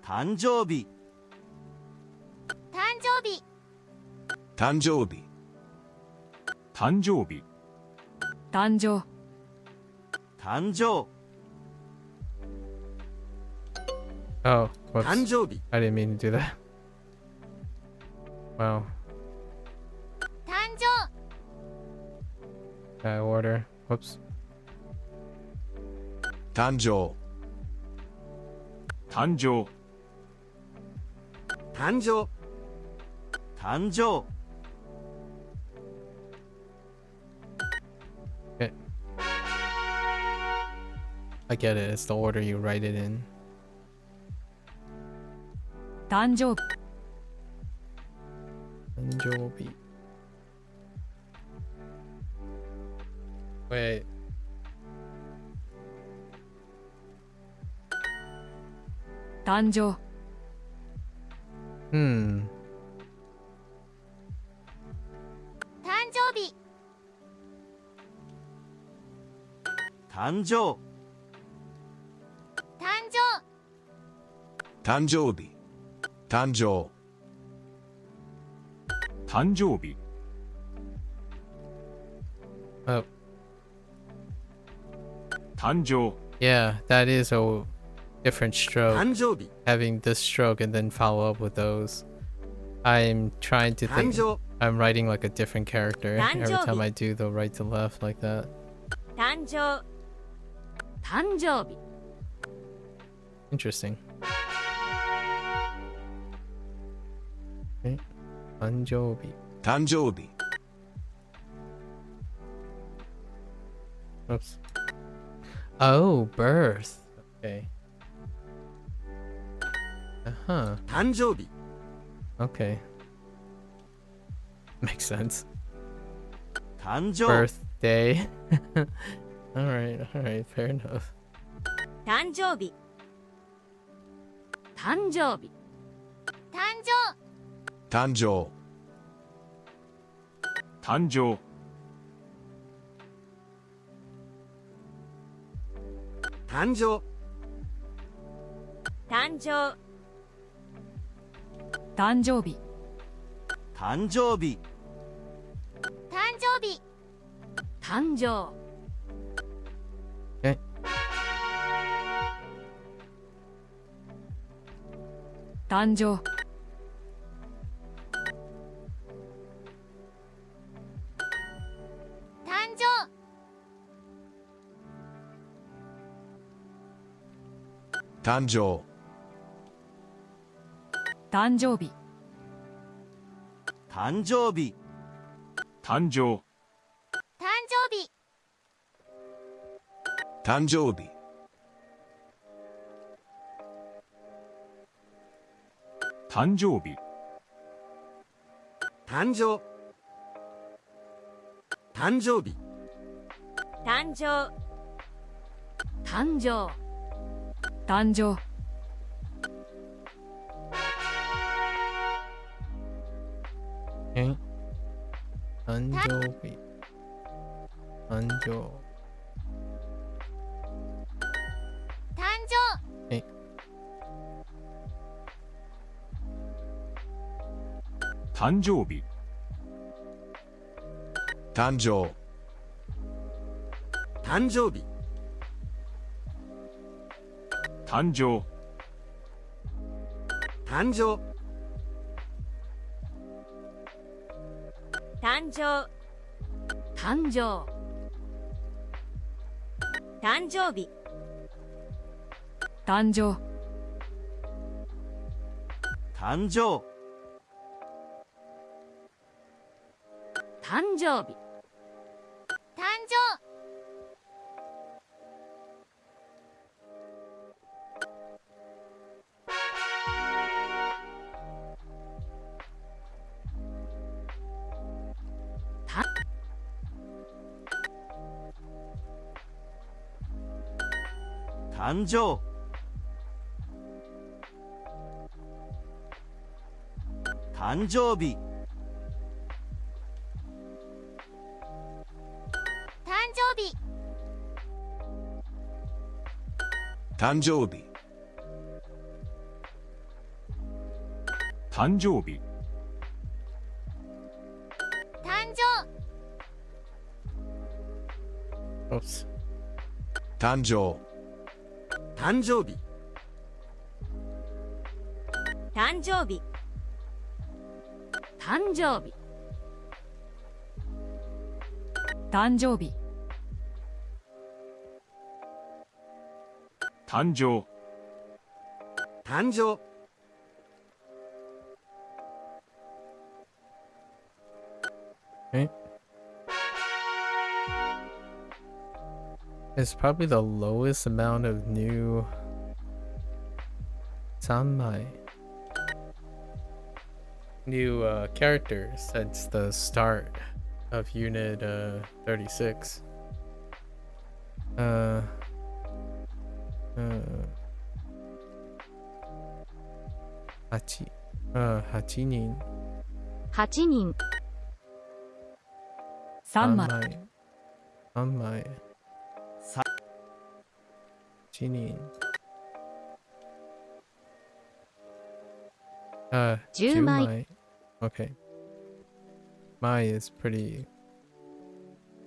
誕生日誕生日誕生日誕生日誕生誕生 Oh, whoops. 誕生日 I didn't mean to do that. Wow. 誕生 Bad order. Whoops. 誕生誕生誕生誕生 Okay. I get it. It's the order you write it in. 誕生日誕生日。Wait. 誕生Hmm. 誕生日誕生誕生誕生日誕生誕生日 Oh. 誕生 Yeah, that is a different stroke. 誕生日 Having this stroke and then follow up with those. I'm trying to 誕 think. 生 I'm writing like a different character every time Danjobi. I do the right to left like that. 誕生誕生日 Interesting. Okay. 誕生日。誕生日 Oops. Oh, birth. Okay. Huh. 誕生日 Okay. Makes sense. 誕生 Birthday. Alright, fair enough. 誕生日誕生日誕生誕生誕生誕生誕生誕生日誕生日誕生日誕生 Okay. 誕生誕生誕生誕生日誕生日誕生誕生日誕生日誕生日誕生誕生日誕生誕生誕生 Okay. 誕生日。誕生。誕生え。誕生日誕生誕生日誕生誕生誕生誕生誕生日誕生誕生誕生日誕生誕生誕生日誕生日誕生日誕生日誕生 Oops. 誕生誕生日誕生日誕生日誕生日誕生誕生 Okay. It's probably the lowest amount of new new characters since the start of unit 36. 8人8人3枚3枚さ8人10枚 Okay. Mai is pretty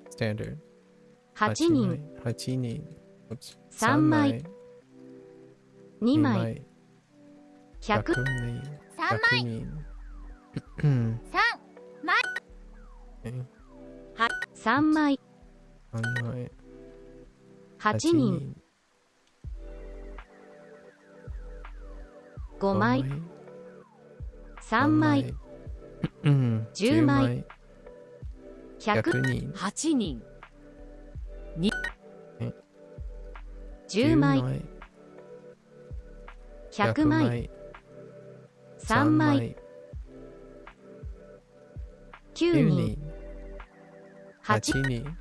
standard. 8人8人 Oops. 3枚2 2枚100 100人3枚100人3枚3枚3枚8人5枚3枚10枚100 100人8人10枚100枚3枚。9 9人。人。 8 8人。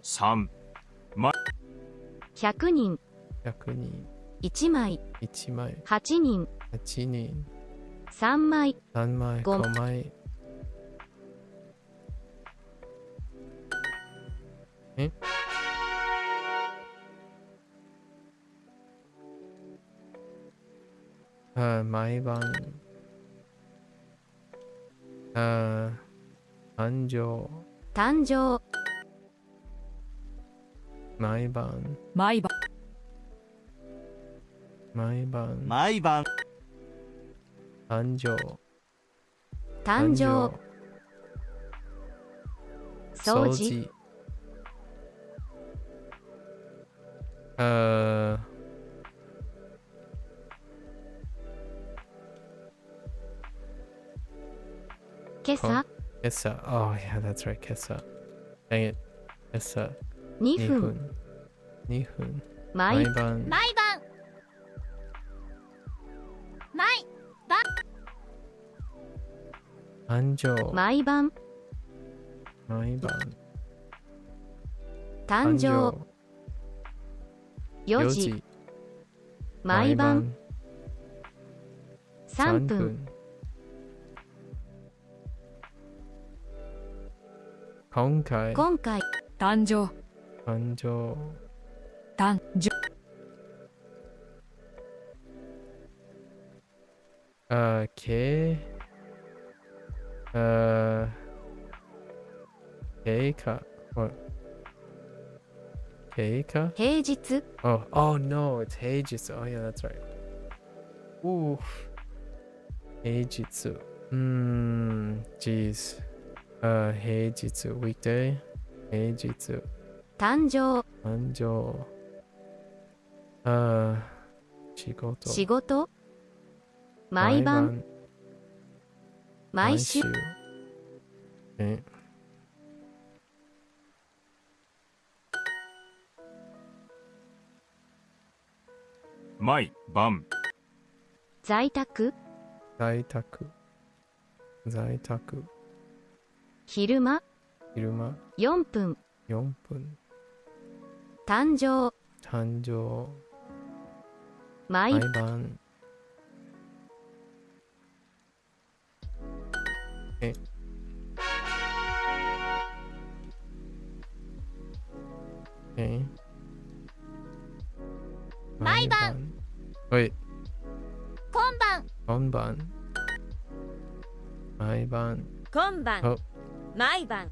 3 100人。 100人。 1枚。 1枚。 8人。 8人。 3枚。 3枚。ご5枚。え毎晩。誕生。誕生。毎晩。毎晩毎晩。毎晩誕生。誕生。掃除。掃除。今朝。 Kessa. Oh, yeah, that's right. Kessa. Dang it. Kessa. 2 2分。分。2分。毎毎晩。毎晩毎誕生。毎晩。毎晩。誕生。4時。毎晩。3分。今回。今回。誕生誕生。誕生経過。経過。平日。 Oh no, it's 平日. Oh yeah, that's right. Ooh. 平日. Jeez. 平日 weekday. 平日。誕生。誕生。仕事。仕事。毎晩。毎週。毎晩在宅。在宅。在宅。昼間。昼間。 4分。 4分。誕生。誕生。毎毎晩。毎晩。 Wait. 今晩今晩。毎晩。今晩 Oh. 毎晩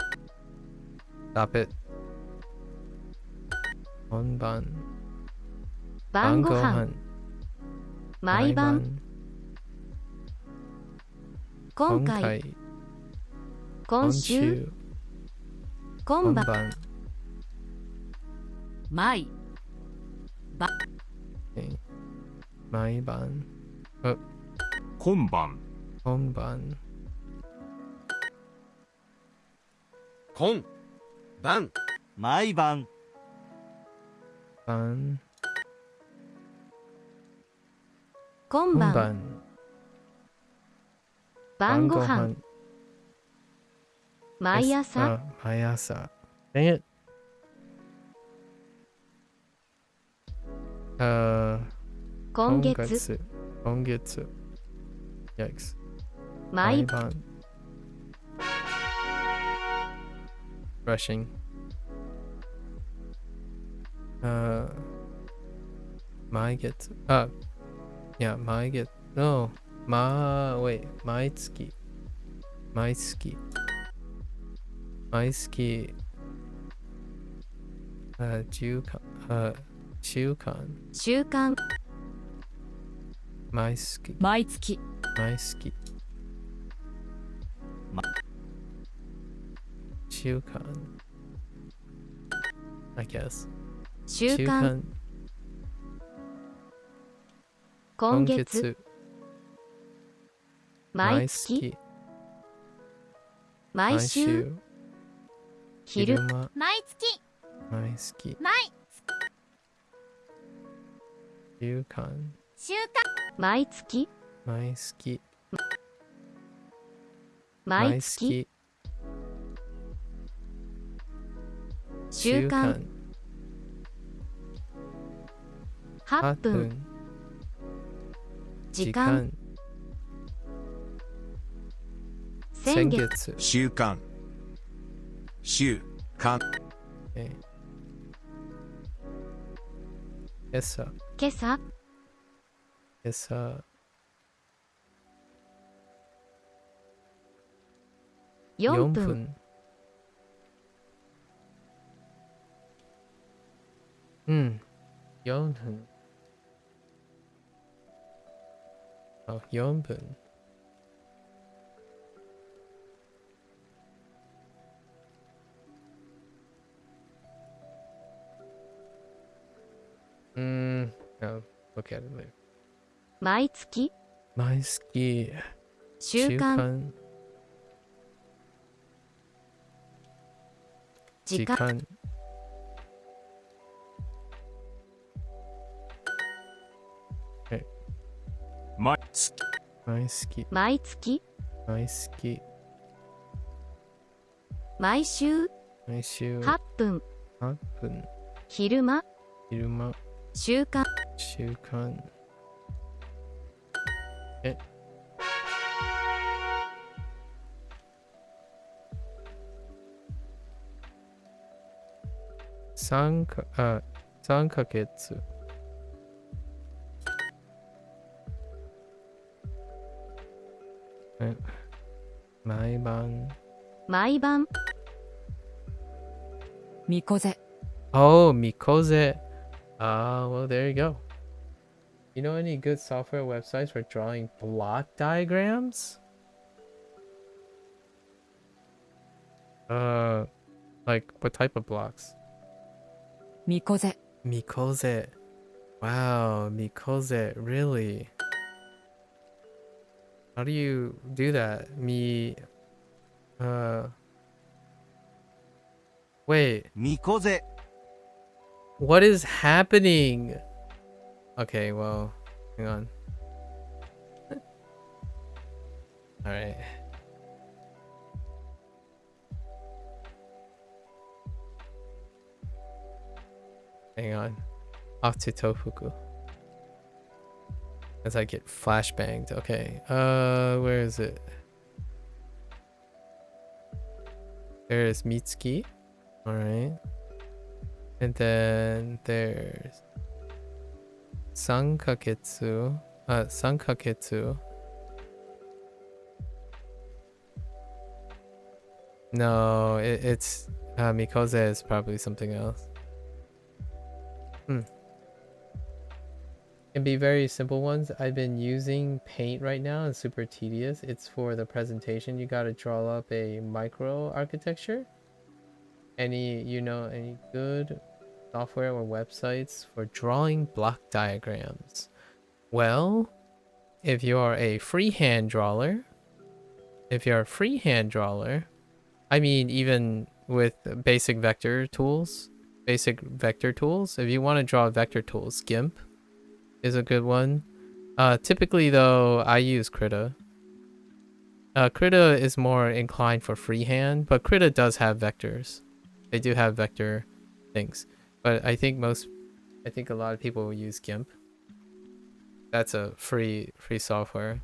Stop it. 今晩。晩ご飯。毎晩。今回。今週。今晩。毎毎晩。今晩今晩。今晩毎晩晩。今晩。晩。晩ご飯。毎朝。毎朝。Dang it. 今月。今月。Yikes. 毎晩。Brushing. 毎月。Yeah, 毎月。No. Wait. 毎月。毎月。毎月。週間。週間。週間。毎月。毎月毎月。週間。I guess. 週間。今月。毎月。毎週。昼。毎月毎月。毎習慣週間毎月毎月毎月週間8分時間先月週間週間今朝今朝今朝4 4分分うん4分あ4分No, look at it later. 毎月毎月週間時間毎毎月毎月毎月毎週毎週8分8分昼間昼間週間週間3ヶ月毎晩毎晩みこぜ Oh, Mikoze. Well, there you go. You know any good software websites for drawing block diagrams? Like what type of blocks? みこぜ Mikoze. Wow, Mikoze. Really? How do you do that? Wait. みこぜ What is happening? Okay, well, hang on. Alright. Hang on. Off to Tofuku. As I get flashbanged. Okay. Where is it? There's Mitsuki. Alright. And then there's Sankaketsu. Sankaketsu. No, it's Mikoze is probably something else. Can be very simple ones. I've been using Paint right now. It's super tedious. It's for the presentation. You got to draw up a micro architecture. Any good software or websites for drawing block diagrams? Well, if you're a freehand drawer, I mean, even with basic vector tools, if you want to draw vector tools, GIMP is a good one. Typically though, I use Krita. Krita is more inclined for freehand, but Krita does have vectors. They do have vector things, but I think a lot of people will use GIMP. That's a free software.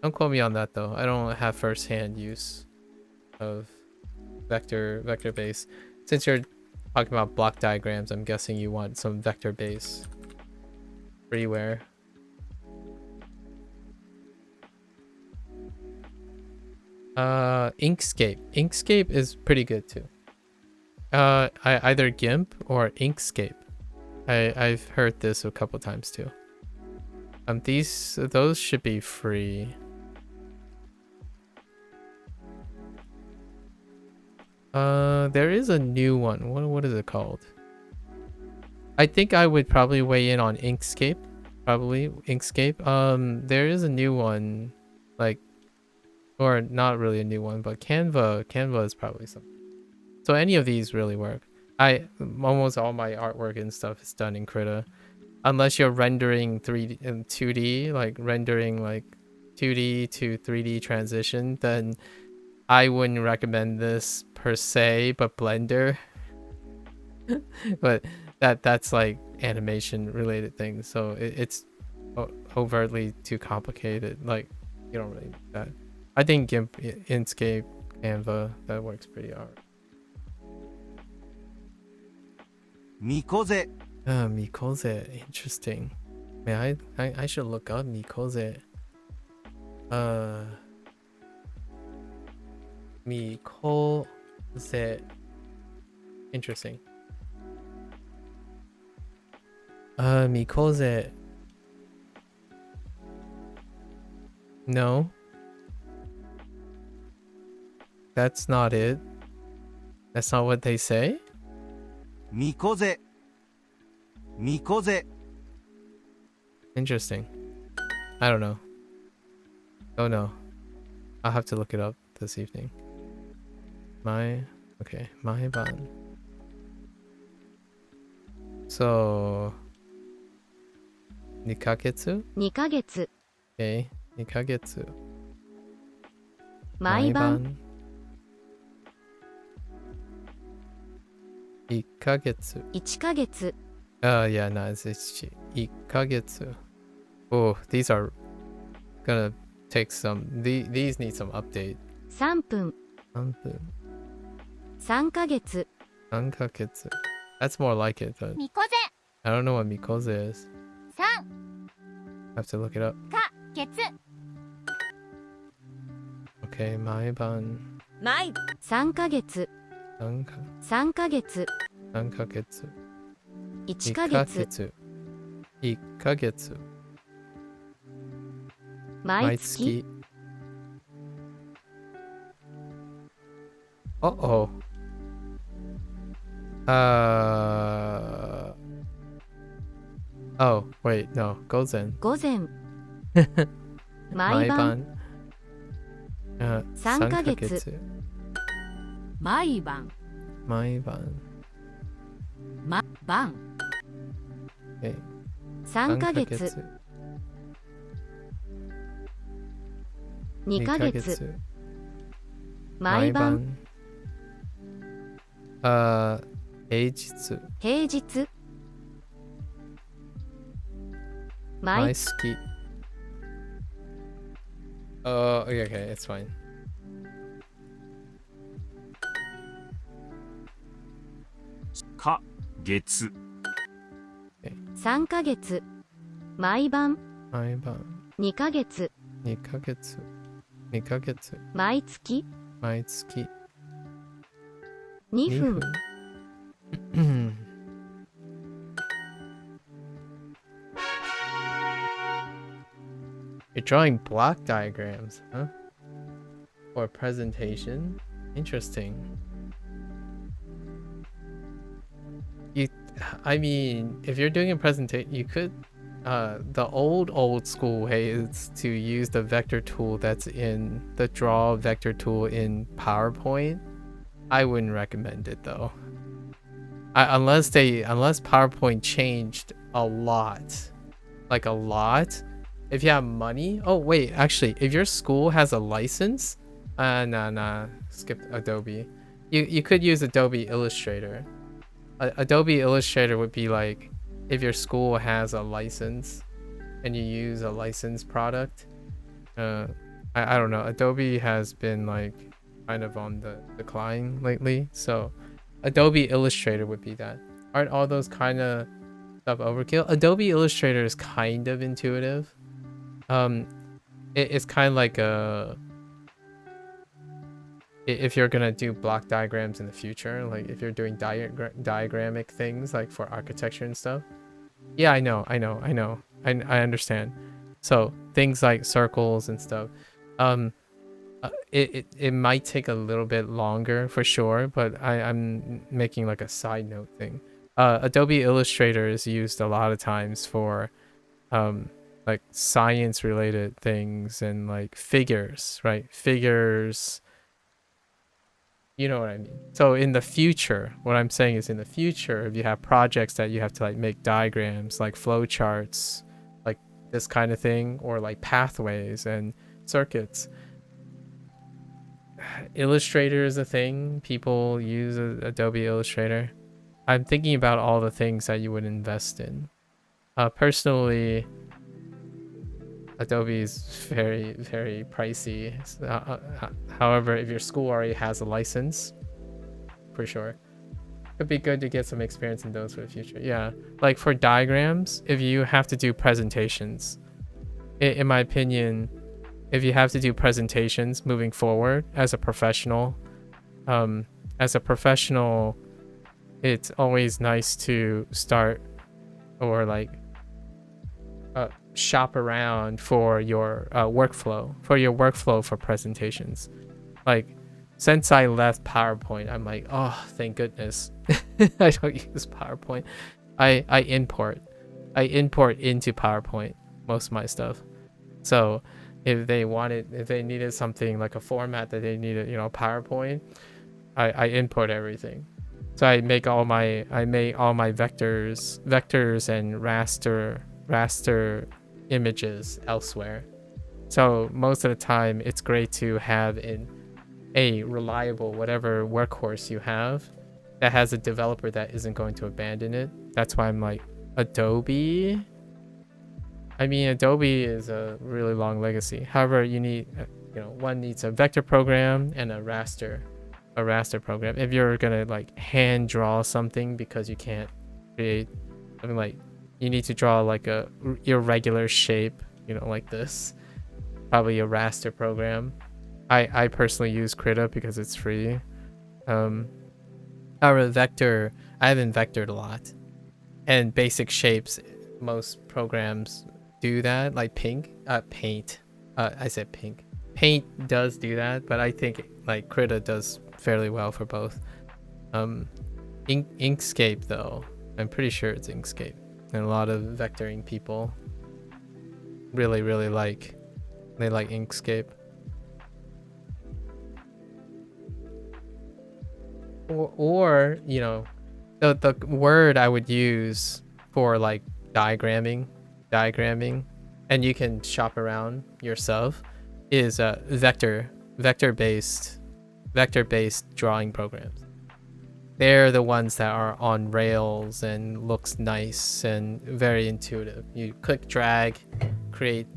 Don't quote me on that though. I don't have first-hand use of vector base. Since you're talking about block diagrams, I'm guessing you want some vector base freeware. Inkscape is pretty good too. Either GIMP or Inkscape. I've heard this a couple times too. Those should be free. There is a new one. What is it called? I think I would probably weigh in on Inkscape. There is a new one, like, or not really a new one, but Canva is probably something. So any of these really work. Almost all my artwork and stuff is done in Krita. unless you're rendering 3D and 2D, like rendering like 2D to 3D transition, then I wouldn't recommend this per se, but Blender. But that's like animation related things, so it's overtly too complicated. Like you don't really need that. I think GIMP, Inkscape, Canva, that works pretty hard. みこぜ Mikoze, interesting. Man, I should look up Mikoze. Mikoze. Interesting. Mikoze. No. That's not it. That's not what they say? みこぜみこぜ Interesting. I don't know. Oh no. I'll have to look it up this evening. Okay, Maeban. So 2ヶ月? 2ヶ月 Okay, 2ヶ月. 毎晩1ヶ月. 1ヶ月 Yeah, no, it's 1ヶ月. Oh, these are gonna take some. These need some update. 3分3分. 3ヶ月3ヶ月. That's more like it, but みこぜ I don't know what Mikoze is. 3 I have to look it up. か月 Okay, 毎晩毎3ヶ月3ヶ3ヶ月3ヶ月1ヶ月1ヶ月毎月 Uh-oh. Oh, wait, no. 午前午前毎晩3ヶ月毎晩毎晩晩 Okay. 3ヶ月2ヶ月毎晩平日平日毎毎月Okay, okay, it's fine. か月3ヶ月毎晩毎晩2ヶ月2ヶ月2ヶ月毎月毎月2 2分分You're drawing block diagrams, huh? For a presentation? Interesting. I mean, if you're doing a presentation, you could... the old school way is to use the vector tool that's in the draw vector tool in PowerPoint. I wouldn't recommend it though. Unless PowerPoint changed a lot. Like a lot. If you have money... Oh, wait, actually, if your school has a license... Nah, skip Adobe. You could use Adobe Illustrator. Adobe Illustrator would be like, if your school has a license and you use a licensed product. I don't know. Adobe has been like kind of on the decline lately. So Adobe Illustrator would be that. Aren't all those kind of stuff overkill? Adobe Illustrator is kind of intuitive. It's kind of like if you're gonna do block diagrams in the future, like if you're doing diagrammic things like for architecture and stuff. Yeah, I know. I understand. So things like circles and stuff. It might take a little bit longer for sure, but I'm making like a side note thing. Adobe Illustrator is used a lot of times for like science related things and like figures, right? Figures. You know what I mean? So in the future, what I'm saying is in the future, if you have projects that you have to like make diagrams, like flow charts, like this kind of thing, or like pathways and circuits, Illustrator is a thing. People use Adobe Illustrator. I'm thinking about all the things that you would invest in. Personally, Adobe is very, very pricey. However, if your school already has a license, for sure, it'd be good to get some experience in those for the future. Yeah, like for diagrams, if you have to do presentations, in my opinion, if you have to do presentations moving forward as a professional, it's always nice to start or like shop around for your workflow for presentations. Like since I left PowerPoint, I'm like, oh, thank goodness. I don't use PowerPoint. I import into PowerPoint most of my stuff. So if they needed something like a format that they needed, PowerPoint, I import everything. So I make all my vectors and raster images elsewhere. So most of the time it's great to have a reliable whatever workhorse you have that has a developer that isn't going to abandon it. That's why I'm like, Adobe. I mean, Adobe is a really long legacy. However, you need, one needs a vector program and a raster program. If you're gonna like hand draw something because you can't create, I mean, like you need to draw like a irregular shape, like this, probably a raster program. I personally use Krita because it's free. However, vector, I haven't vectored a lot, and basic shapes, most programs do that, like Paint. I said Pink. Paint does do that, but I think like Krita does fairly well for both. Inkscape though, I'm pretty sure it's Inkscape, and a lot of vectoring people really like Inkscape. Or the word I would use for like diagramming, and you can shop around yourself, is vector-based drawing programs. They're the ones that are on rails and looks nice and very intuitive. You click, drag, create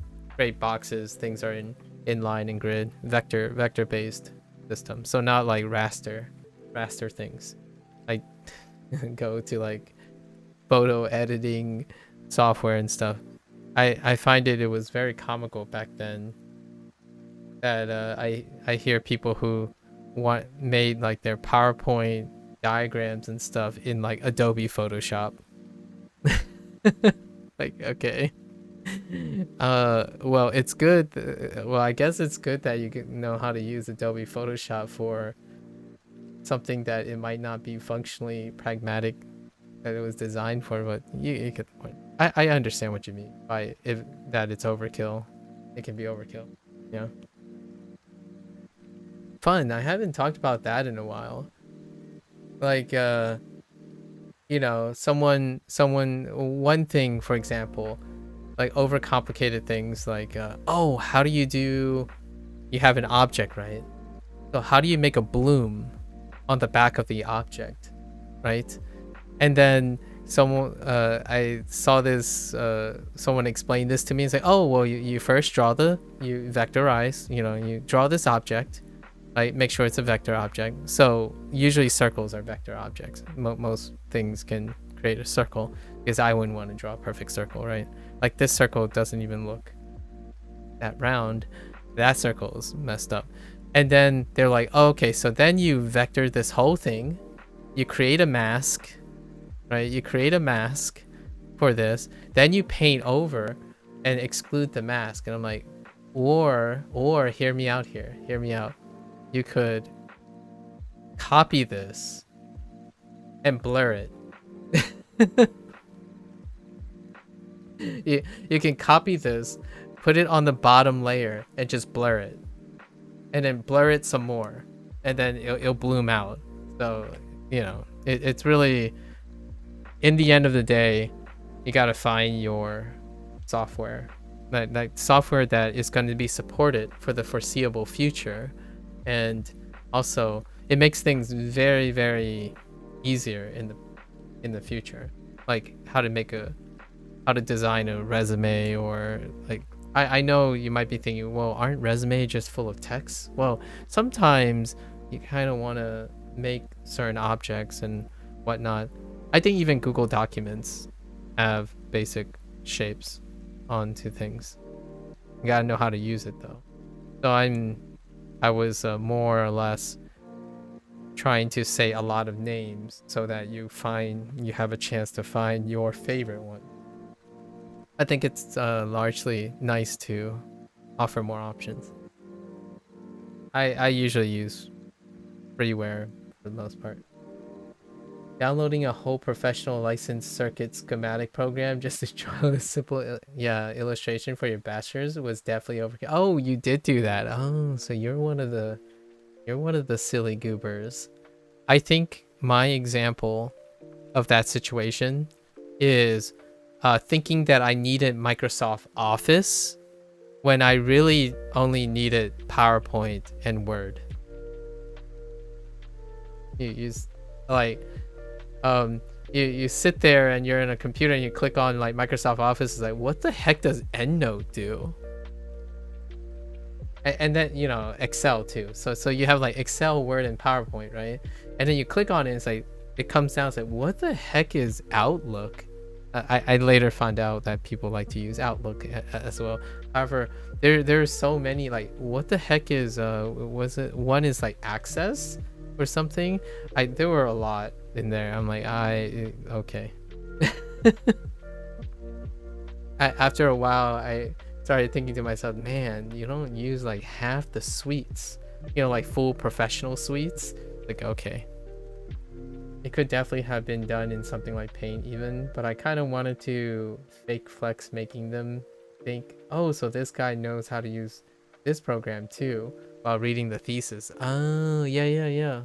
boxes. Things are in line and grid. Vector-based system. So not like raster things. Like go to like photo editing software and stuff. I find it was very comical back then that I hear people who made like their PowerPoint diagrams and stuff in like Adobe Photoshop. Like, okay. Well, it's good. Well, I guess it's good that you know how to use Adobe Photoshop for something that it might not be functionally pragmatic that it was designed for, but you get the point. I understand what you mean by that it's overkill. It can be overkill. Yeah. Fun. I haven't talked about that in a while. Like one thing, for example, like overcomplicated things like how do you have an object, right? So how do you make a bloom on the back of the object, right? And then I saw this, someone explained this to me. It's like, oh, well, you first you vectorize, you draw this object, right? Make sure it's a vector object. So usually circles are vector objects. Most things can create a circle, because I wouldn't want to draw a perfect circle, right? Like this circle doesn't even look that round. That circle is messed up. And then they're like, oh, okay, so then you vector this whole thing, you create a mask, right? You create a mask for this, then you paint over and exclude the mask. And I'm like, or hear me out here. Hear me out. You could copy this and blur it. You can copy this, put it on the bottom layer and just blur it. And then blur it some more. and then it'll bloom out. So, it's really, in the end of the day, you gotta find your software, like software that is going to be supported for the foreseeable future. And also it makes things very, very easier in the future, like how to design a resume, or like I know you might be thinking, well, aren't resume just full of text? Well, sometimes you kind of want to make certain objects and whatnot. I think even Google Documents have basic shapes onto things. You gotta know how to use it though. So I was more or less trying to say a lot of names so that you have a chance to find your favorite one. I think it's largely nice to offer more options. I usually use freeware for the most part. Downloading a whole professional licensed circuit schematic program just to draw a simple illustration for your bachelor's was definitely overkill. Oh, you did do that. Oh, so you're one of the silly goobers. I think my example of that situation is thinking that I needed Microsoft Office when I really only needed PowerPoint and Word. You sit there and you're in a computer and you click on like Microsoft Office. It's like, what the heck does EndNote do? And then, Excel too. So you have like Excel, Word, and PowerPoint, right? And then you click on it and it's like, it comes down, it's like, what the heck is Outlook? I later found out that people like to use Outlook as well. However, there's so many, like, what the heck is was it one is like Access or something? There were a lot in there. I'm like, okay. After a while, I started thinking to myself, man, you don't use like half the suites, like full professional suites. Like, okay, it could definitely have been done in something like Paint even, but I kind of wanted to fake flex, making them think, oh, so this guy knows how to use this program too, while reading the thesis. Oh, yeah.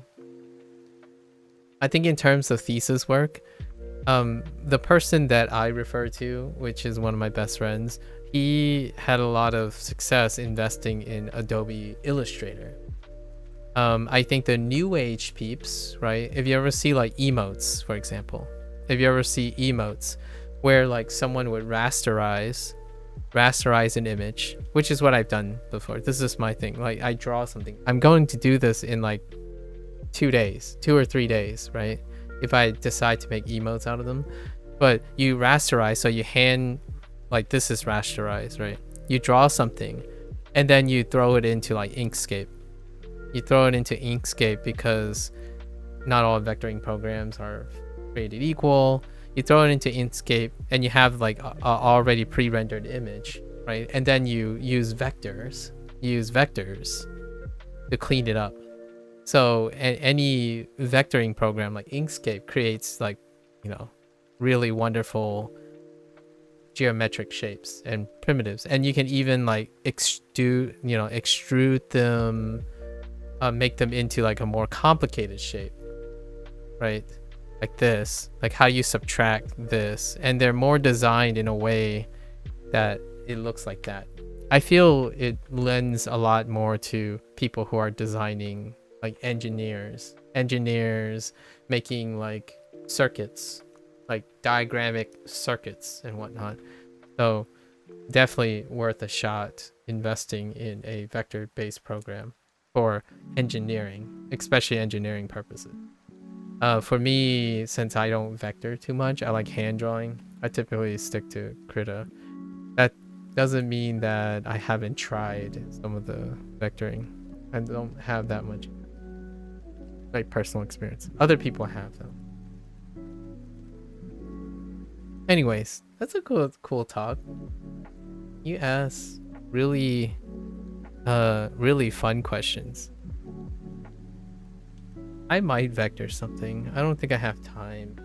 I think in terms of thesis work, the person that I refer to, which is one of my best friends, he had a lot of success investing in Adobe Illustrator. I think the new age peeps, right? If you ever see like emotes, for example, if you ever see emotes where like someone would rasterize an image, which is what I've done before. This is my thing. Like, I draw something. I'm going to do this in like 2 or 3 days, right? If I decide to make emotes out of them. But you rasterize, so you hand, like, this is rasterized, right? You draw something and then you throw it into like Inkscape. You throw it into Inkscape because not all vectoring programs are created equal. You throw it into Inkscape and you have like a already pre-rendered image, right? And then you use vectors to clean it up. So any vectoring program like Inkscape creates like, really wonderful geometric shapes and primitives. And you can even like extrude them, make them into like a more complicated shape, right? Like this, like how you subtract this, and they're more designed in a way that it looks like that. I feel it lends a lot more to people who are designing, like engineers making like circuits, like diagrammic circuits and whatnot. So definitely worth a shot investing in a vector-based program for engineering, especially engineering purposes. For me, since I don't vector too much, I like hand drawing. I typically stick to Krita. That doesn't mean that I haven't tried some of the vectoring. I don't have that much like personal experience. Other people have though. Anyways, that's a cool talk. You ask really fun questions. I might vector something. I don't think I have time.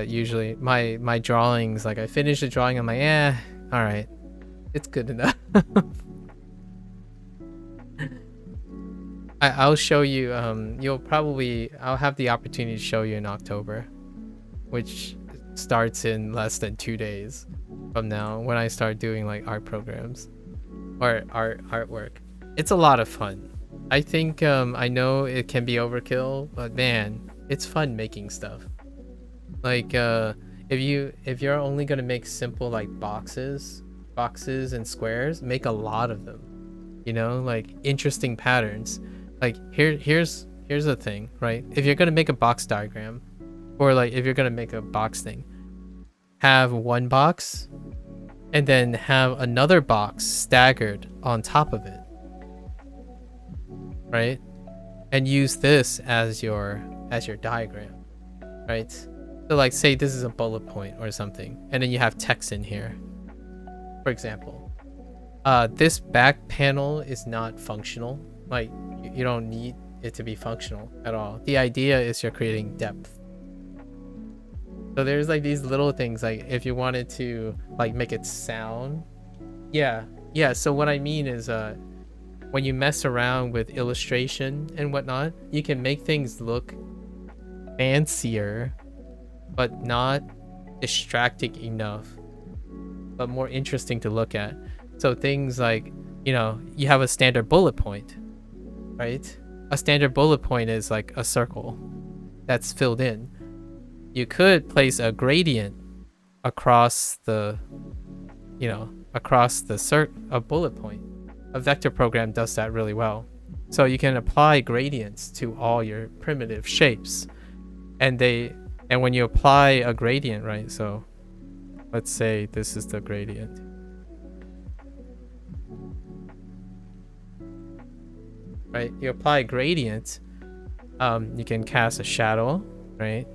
Usually my drawings, like I finish the drawing, I'm like, all right, it's good enough. I'll show you. I'll have the opportunity to show you in October, which starts in less than 2 days from now when I start doing like art programs or artwork. It's a lot of fun. I think I know it can be overkill, but man, it's fun making stuff. Like if you're only gonna make simple like boxes and squares, make a lot of them. You know, like interesting patterns. Like here's the thing, right? If you're gonna make a box diagram, or like if you're gonna make a box thing, have one box and then have another box staggered on top of it, right? And use this as your diagram, right? So like say this is a bullet point or something, and then you have text in here, for example. This back panel is not functional. Like you don't need it to be functional at all. The idea is you're creating depth. So there's like these little things, like if you wanted to like make it sound, yeah. So what I mean is when you mess around with illustration and whatnot, you can make things look fancier but not distracting enough, but more interesting to look at. So things like, you know, you have a standard bullet point, right? A standard bullet point is like a circle that's filled in. You could place a gradient across the, you know, a bullet point. A vector program does that really well. So you can apply gradients to all your primitive shapes, and when you apply a gradient, right? So let's say this is the gradient. Right? You apply a gradient, you can cast a shadow, right?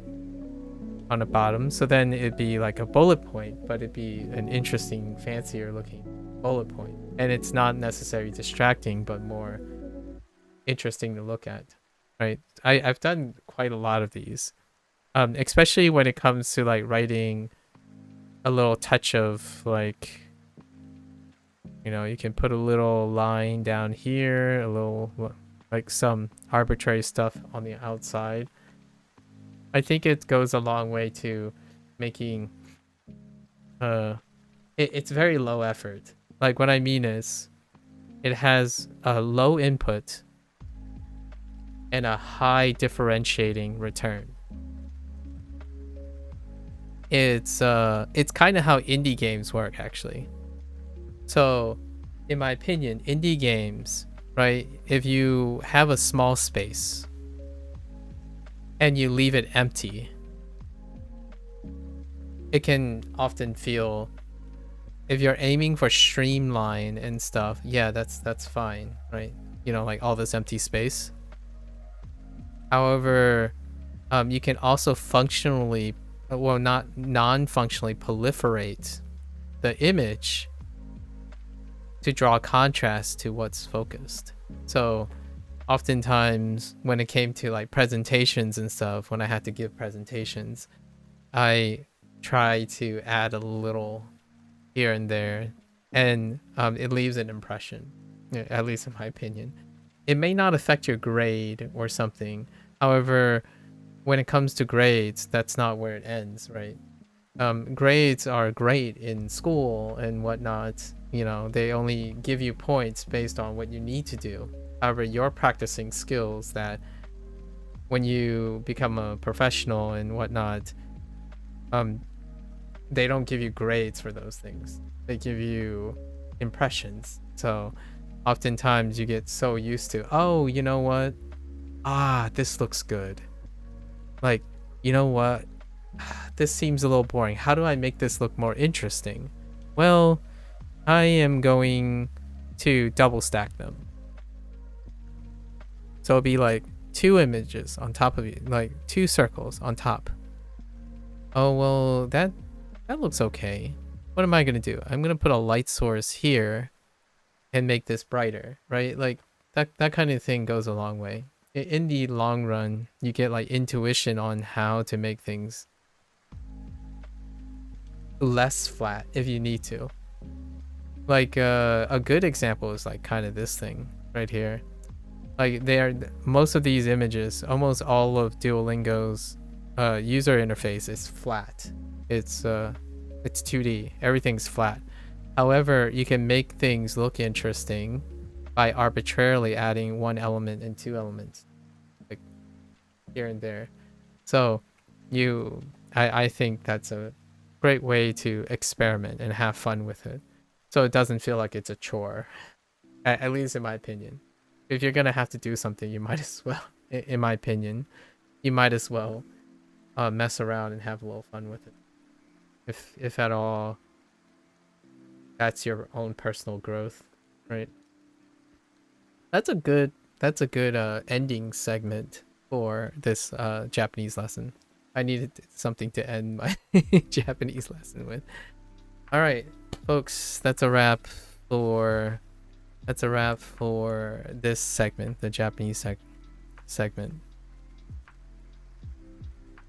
On the bottom. So then it'd be like a bullet point, but it'd be an interesting, fancier looking bullet point. And it's not necessarily distracting, but more interesting to look at, right? I've done quite a lot of these, especially when it comes to like writing a little touch of like, you know, you can put a little line down here, a little like some arbitrary stuff on the outside. I think it goes a long way to making it's very low effort. Like what I mean is it has a low input and a high differentiating return. It's kind of how indie games work, actually. So in my opinion, indie games, right, if you have a small space and you leave it empty, it can often feel, if you're aiming for streamline and stuff, yeah, that's fine, right? You know, like all this empty space. However, you can also functionally, well, not non-functionally proliferate the image to draw contrast to what's focused. So oftentimes when it came to like presentations and stuff, when I had to give presentations, I try to add a little here and there, and it leaves an impression, at least in my opinion. It may not affect your grade or something. However, when it comes to grades, that's not where it ends, right? Grades are great in school and whatnot. You know, they only give you points based on what you need to do. However, you're practicing skills that when you become a professional and whatnot, they don't give you grades for those things. They give you impressions. So oftentimes you get so used to, oh, you know what? This looks good. Like, you know what? This seems a little boring. How do I make this look more interesting? Well, I am going to double stack them. So it'll be like 2 images on top of it, like 2 circles on top. Oh, well, that looks okay. What am I going to do? I'm going to put a light source here and make this brighter, right? Like that kind of thing goes a long way. In the long run, you get like intuition on how to make things less flat if you need to. Like a good example is like kind of this thing right here. Like most of these images, almost all of Duolingo's user interface is flat. It's 2D. Everything's flat. However, you can make things look interesting by arbitrarily adding one element and two elements, like here and there. So I think that's a great way to experiment and have fun with it. So it doesn't feel like it's a chore, at least in my opinion. If you're gonna have to do something, you might as well, in my opinion, you might as well mess around and have a little fun with it. If at all, that's your own personal growth, right? That's a good ending segment for this Japanese lesson. I needed something to end my Japanese lesson with. All right, folks, that's a wrap for this segment, the Japanese segment.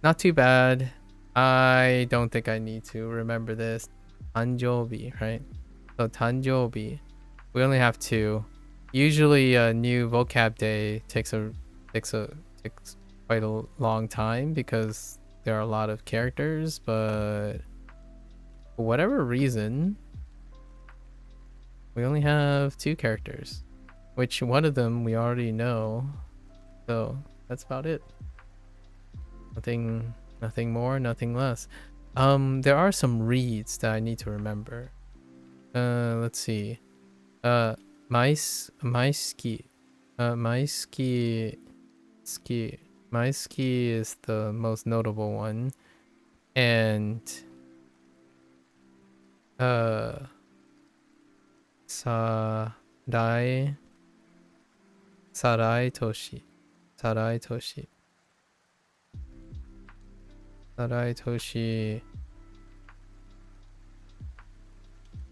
Not too bad. I don't think I need to remember this. Tanjobi, right? So Tanjobi, we only have 2. Usually a new vocab day takes quite a long time because there are a lot of characters, but for whatever reason, we only have 2 characters, which one of them we already know. So that's about it. Nothing more, nothing less. There are some reads that I need to remember. Let's see. Maisky is the most notable one, and Sarai Toshi,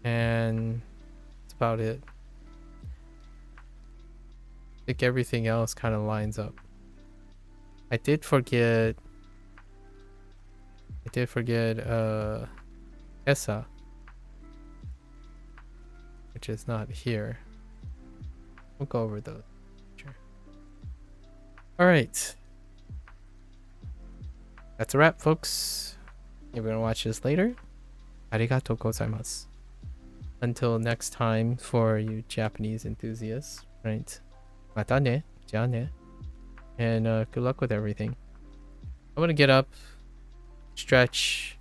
and that's about it. I think everything else kind of lines up. I did forget Essa, which is not here. We'll go over those. Sure. All right. That's a wrap, folks. If you're gonna watch this later, arigatou gozaimasu. Until next time, for you Japanese enthusiasts, right? Mata ne, ja ne. And good luck with everything. I'm gonna get up, stretch,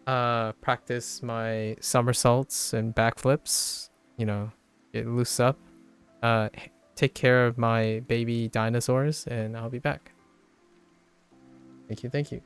practice my somersaults and backflips, you know, get loose up, take care of my baby dinosaurs, and I'll be back. Thank you.